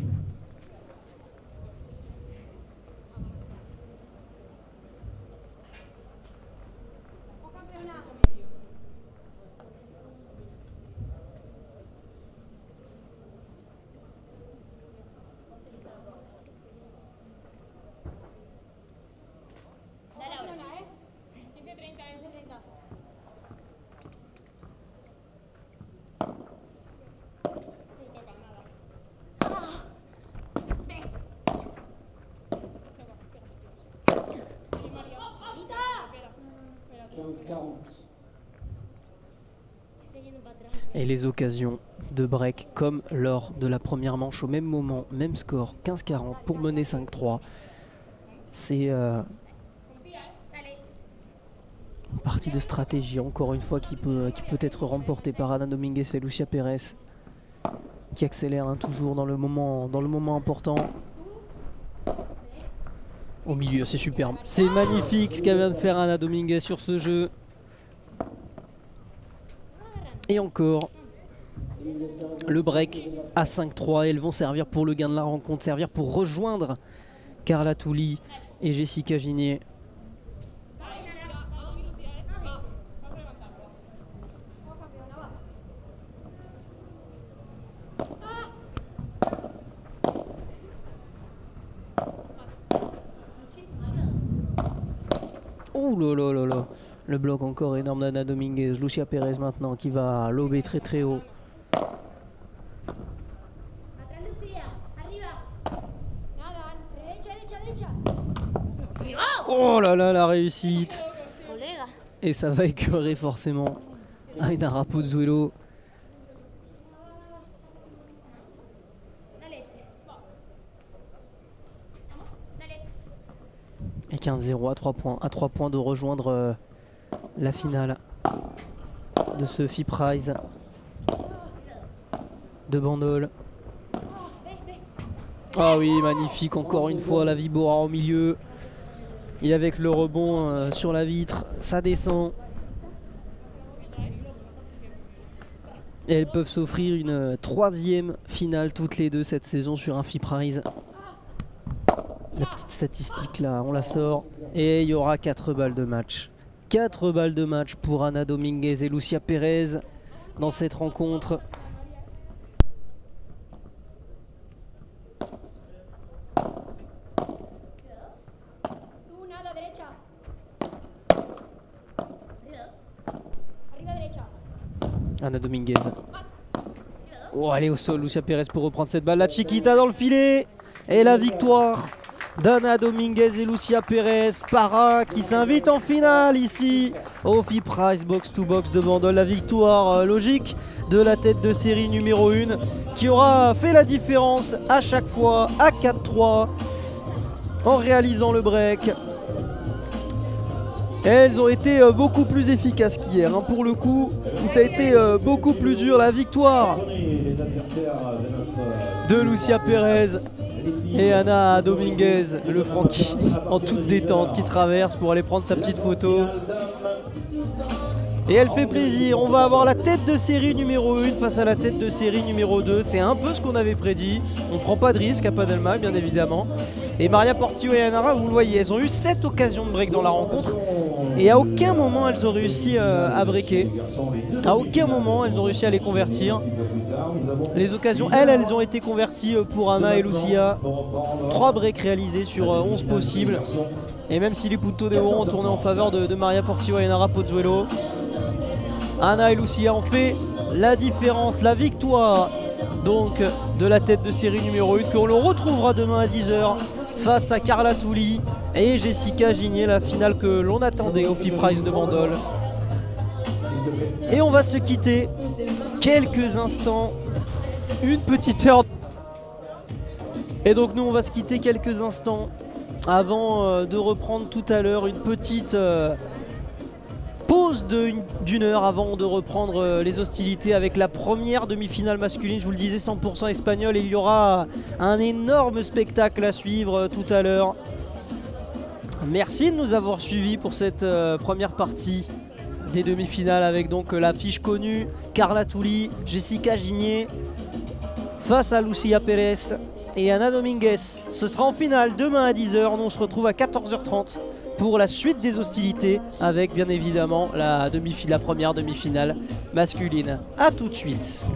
Et les occasions de break comme lors de la première manche au même moment, même score, 15-40 pour mener 5-3. C'est une partie de stratégie encore une fois qui peut être remportée par Ana Dominguez et Lucia Pérez qui accélère toujours dans le moment important. Au milieu, c'est superbe. C'est magnifique ce qu'elle vient de faire Ana Dominguez sur ce jeu. Et encore le break à 5-3. Elles vont servir pour le gain de la rencontre, servir pour rejoindre Carla Touli et Jessica Ginier. Ouh là là là là. Le bloc encore énorme d'Ana Dominguez. Lucia Pérez maintenant qui va lober très très haut. Oh là là, la réussite. Et ça va écœurer forcément Ainara Pozuelo. Et 15-0 à 3 points de rejoindre la finale de ce FIPRIZE de Bandol. Ah oui, magnifique encore une fois la Vibora au milieu. Et avec le rebond sur la vitre, ça descend. Et elles peuvent s'offrir une 3e finale toutes les deux cette saison sur un FIPRIZE. La petite statistique là, on la sort. Et il y aura 4 balles de match. 4 balles de match pour Ana Dominguez et Lucia Pérez dans cette rencontre. Ana Dominguez. Oh, elle est au sol, Lucia Pérez pour reprendre cette balle. La Chiquita dans le filet. Et la victoire d'Ana Dominguez et Lucia Pérez. Para qui s'invite en finale ici au FIPRIZE Box to Box de Bandol. La victoire logique de la tête de série numéro 1 qui aura fait la différence à chaque fois à 4-3 en réalisant le break. Elles ont été beaucoup plus efficaces qu'hier, hein, pour le coup, où ça a été beaucoup plus dur. La victoire de Lucia Pérez et Ana Dominguez, le Frankie en toute détente qui traverse pour aller prendre sa petite photo. Et elle fait plaisir. On va avoir la tête de série numéro 1 face à la tête de série numéro 2. C'est un peu ce qu'on avait prédit. On ne prend pas de risque à Padelma, bien évidemment. Et Maria Portillo et Ainara, vous le voyez, elles ont eu 7 occasions de break dans la rencontre. Et à aucun moment elles ont réussi à breaker. À aucun moment elles ont réussi à les convertir. Les occasions, elles ont été converties pour Ana et Lucia. 3 breaks réalisés sur 11 possibles. Et même si les puntos de oro ont tourné en faveur de Maria Portillo et Ainara Pozuelo, Ana et Lucia ont fait la différence, la victoire donc de la tête de série numéro 1 qu'on le retrouvera demain à 10 h face à Carla Touli et Jessica Gigné, la finale que l'on attendait au FIPRIZE de Bandol. Et on va se quitter quelques instants, une petite heure. Et donc nous on va se quitter quelques instants avant de reprendre tout à l'heure une petite pause d'une heure avant de reprendre les hostilités avec la première demi-finale masculine. Je vous le disais, 100% espagnol, et il y aura un énorme spectacle à suivre tout à l'heure. Merci de nous avoir suivis pour cette première partie des demi-finales avec donc l'affiche connue, Carla Touli, Jessica Gigné face à Lucia Pérez et Ana Dominguez. Ce sera en finale demain à 10 h. Nous on se retrouve à 14 h 30 pour la suite des hostilités avec bien évidemment la première demi-finale masculine. A tout de suite.